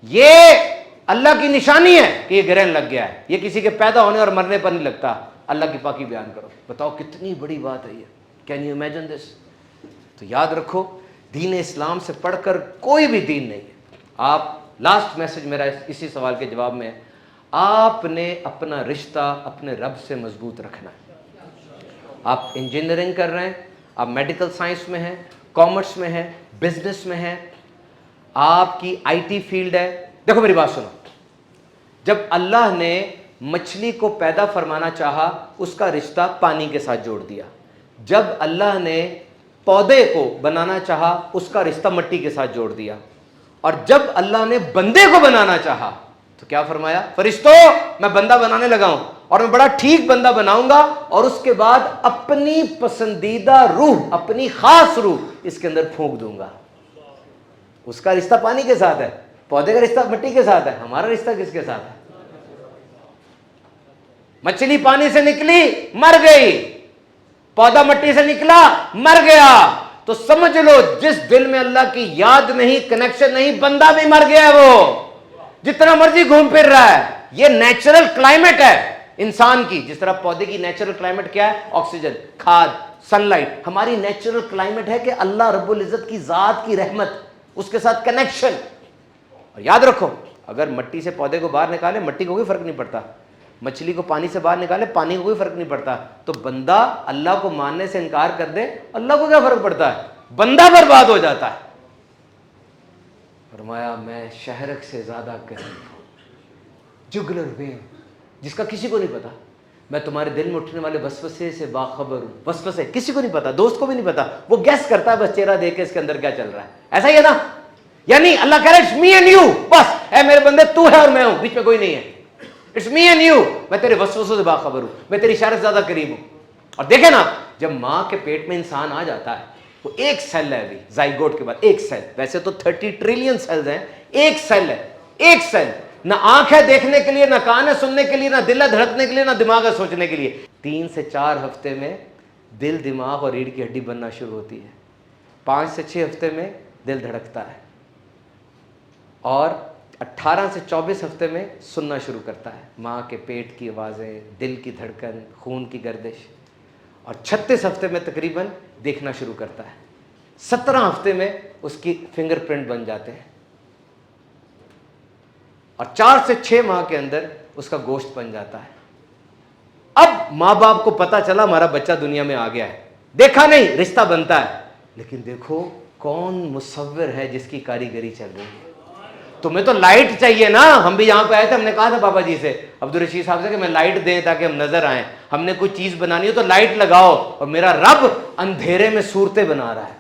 ये अल्लाह की निशानी है कि ये ग्रहण लग गया है। ये किसी के पैदा होने और मरने पर नहीं लगता। अल्लाह की पाकी बयान करो, बताओ कितनी बड़ी बात है ये। Can you imagine this? तो याद रखो, दीन इस्लाम से पढ़कर कोई भी दीन नहीं है। आप, लास्ट मैसेज मेरा इसी सवाल के जवाब में है, आपने अपना रिश्ता अपने रब से मजबूत रखना है। आप इंजीनियरिंग कर रहे हैं, आप मेडिकल साइंस में हैं, कॉमर्स में हैं, बिजनेस में हैं, आपकी आईटी फील्ड है। देखो मेरी बात सुनो, जब अल्लाह ने मछली को पैदा फरमाना चाहा, उसका रिश्ता पानी के साथ जोड़ दिया। जब अल्लाह ने पौधे को बनाना चाहा, उसका रिश्ता मिट्टी के साथ जोड़ दिया। और जब अल्लाह ने बंदे को बनाना चाहा तो क्या फरमाया? फरिश्तों, मैं बंदा बनाने लगा हूं और मैं बड़ा ठीक बंदा बनाऊंगा, और उसके बाद अपनी पसंदीदा रूह, अपनी खास रूह इसके अंदर फूंक दूंगा। उसका रिश्ता पानी के साथ है, पौधे का रिश्ता मिट्टी के साथ है, हमारा रिश्ता किसके साथ है? मछली पानी से निकली, मर गई, पौधा मिट्टी से निकला, मर गया। तो समझ लो, जिस दिल में अल्लाह की याद नहीं, कनेक्शन नहीं, बंदा भी मर गया है। वो जितना मर्जी घूम फिर रहा है। ये नेचुरल क्लाइमेट है इंसान की। जिस तरह पौधे की नेचुरल क्लाइमेट क्या है? ऑक्सीजन, खाद, सनलाइट। हमारी नेचुरल क्लाइमेट है कि अल्लाह रब्बुल इज्जत की जात की रहमत, उसके साथ कनेक्शन। और याद रखो, अगर मिट्टी से पौधे को बाहर निकाले, मिट्टी को कोई फर्क नहीं पड़ता। मछली को पानी से बाहर निकाले, पानी को कोई फर्क नहीं पड़ता। तो बंदा अल्लाह को मानने से इनकार कर दे, अल्लाह को क्या फर्क पड़ता है? बंदा बर्बाद हो जाता है। फरमाया मैं शहरक से ज्यादा करीब हूं, जुगलर वेम, जिसका किसी को नहीं पता। मैं तुम्हारे दिल में उठने वाले वसवसे से बाखबर हूँ। वसवसे किसी को नहीं पता, दोस्त को भी नहीं पता, वो गैस करता है बस चेहरा देख के इसके अंदर क्या चल रहा है। ऐसा ही है ना? या नहीं? अल्लाह कह रहा है इट्स मी एंड यू, बस ऐ मेरे बंदे तू है और मैं हूं, बीच में कोई नहीं है। इट्स मी एंड यू, मैं तेरे वसवसों से बाखबर हूं, मैं तेरी इशारे से ज्यादा करीब हूं। और देखे ना, जब माँ के पेट में इंसान आ जाता है, वो एक सेल है अभी जाइगोट के बाद, एक सेल, वैसे तो 30 ट्रिलियन सेल्स हैं, एक सेल है, एक सेल। ना आंख है देखने के लिए, ना कान है सुनने के लिए, ना दिल है धड़कने के लिए, ना दिमाग है सोचने के लिए। 3 से 4 हफ्ते में दिल, दिमाग और रीढ़ की हड्डी बनना शुरू होती है। 5 से 6 हफ्ते में दिल धड़कता है और 18 से 24 हफ्ते में सुनना शुरू करता है, माँ के पेट की आवाज़ें, दिल की धड़कन, खून की गर्दिश। और 36 हफ्ते में तकरीबन देखना शुरू करता है। 17 हफ्ते में उसकी फिंगरप्रिंट बन जाते हैं और 4 से 6 माह के अंदर उसका गोश्त बन जाता है। अब माँ बाप को पता चला हमारा बच्चा दुनिया में आ गया है, देखा नहीं, रिश्ता बनता है, लेकिन देखो कौन मुसव्विर है जिसकी कारीगरी चल रही है। तुम्हें तो लाइट चाहिए ना। हम भी यहाँ पे आए थे, हमने कहा था पापा जी से, अब्दुल रशीद साहब से, कि मैं लाइट दें ताकि हम नजर आए, हमने कोई चीज बनानी हो तो लाइट लगाओ। और मेरा रब अंधेरे में सूरतें बना रहा है,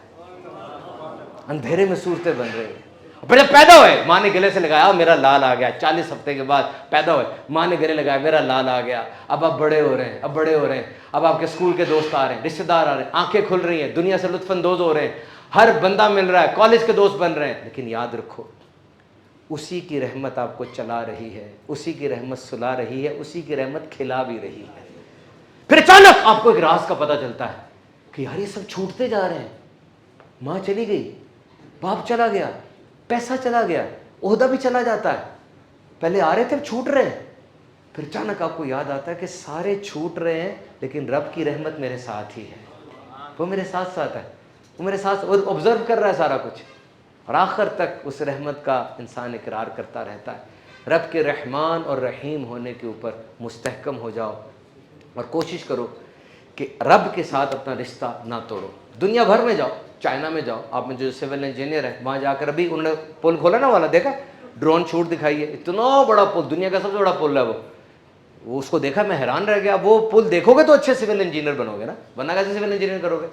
अंधेरे में सूरतें बन रही है। फिर जब पैदा हुए, माँ ने गले से लगाया, मेरा लाल आ गया। 40 हफ्ते के बाद पैदा हुए, माँ ने गले लगाया, मेरा लाल आ गया। अब आप बड़े हो रहे हैं, अब बड़े हो रहे हैं, अब आपके स्कूल के दोस्त आ रहे हैं, रिश्तेदार आ रहे हैं, आंखें खुल रही हैं, दुनिया से लुत्फानंदोज हो रहे हैं, हर बंदा मिल रहा है, कॉलेज के दोस्त बन रहे हैं। लेकिन याद रखो, उसी की रहमत आपको चला रही है, उसी की रहमत सुला रही है, उसी की रहमत खिला भी रही है। फिर अचानक आपको एक राज का पता चलता है कि यार ये सब छूटते जा रहे हैं। माँ चली गई, बाप चला गया, पैसा चला गया, ओहदा भी चला जाता है। पहले आ रहे थे, अब छूट रहे हैं। फिर अचानक आपको याद आता है कि सारे छूट रहे हैं, लेकिन रब की रहमत मेरे साथ ही है, वो मेरे साथ साथ है, वो मेरे साथ ऑब्जर्व कर रहा है सारा कुछ। और आखिर तक उस रहमत का इंसान इकरार करता रहता है। रब के रहमान और रहीम होने के ऊपर मुस्तहकम हो जाओ और कोशिश करो कि रब के साथ अपना रिश्ता ना तोड़ो। दुनिया भर में जाओ, चाइना में जाओ, आप में जो सिविल इंजीनियर है, वहाँ जाकर अभी उन्होंने पुल खोला ना वाला, देखा, ड्रोन शूट दिखाई है, इतना बड़ा पुल, दुनिया का सबसे बड़ा पुल है वो उसको देखा, मैं हैरान रह गया। वो पुल देखोगे तो अच्छे सिविल इंजीनियर बनोगे ना, वरना कैसे सिविल इंजीनियर करोगे।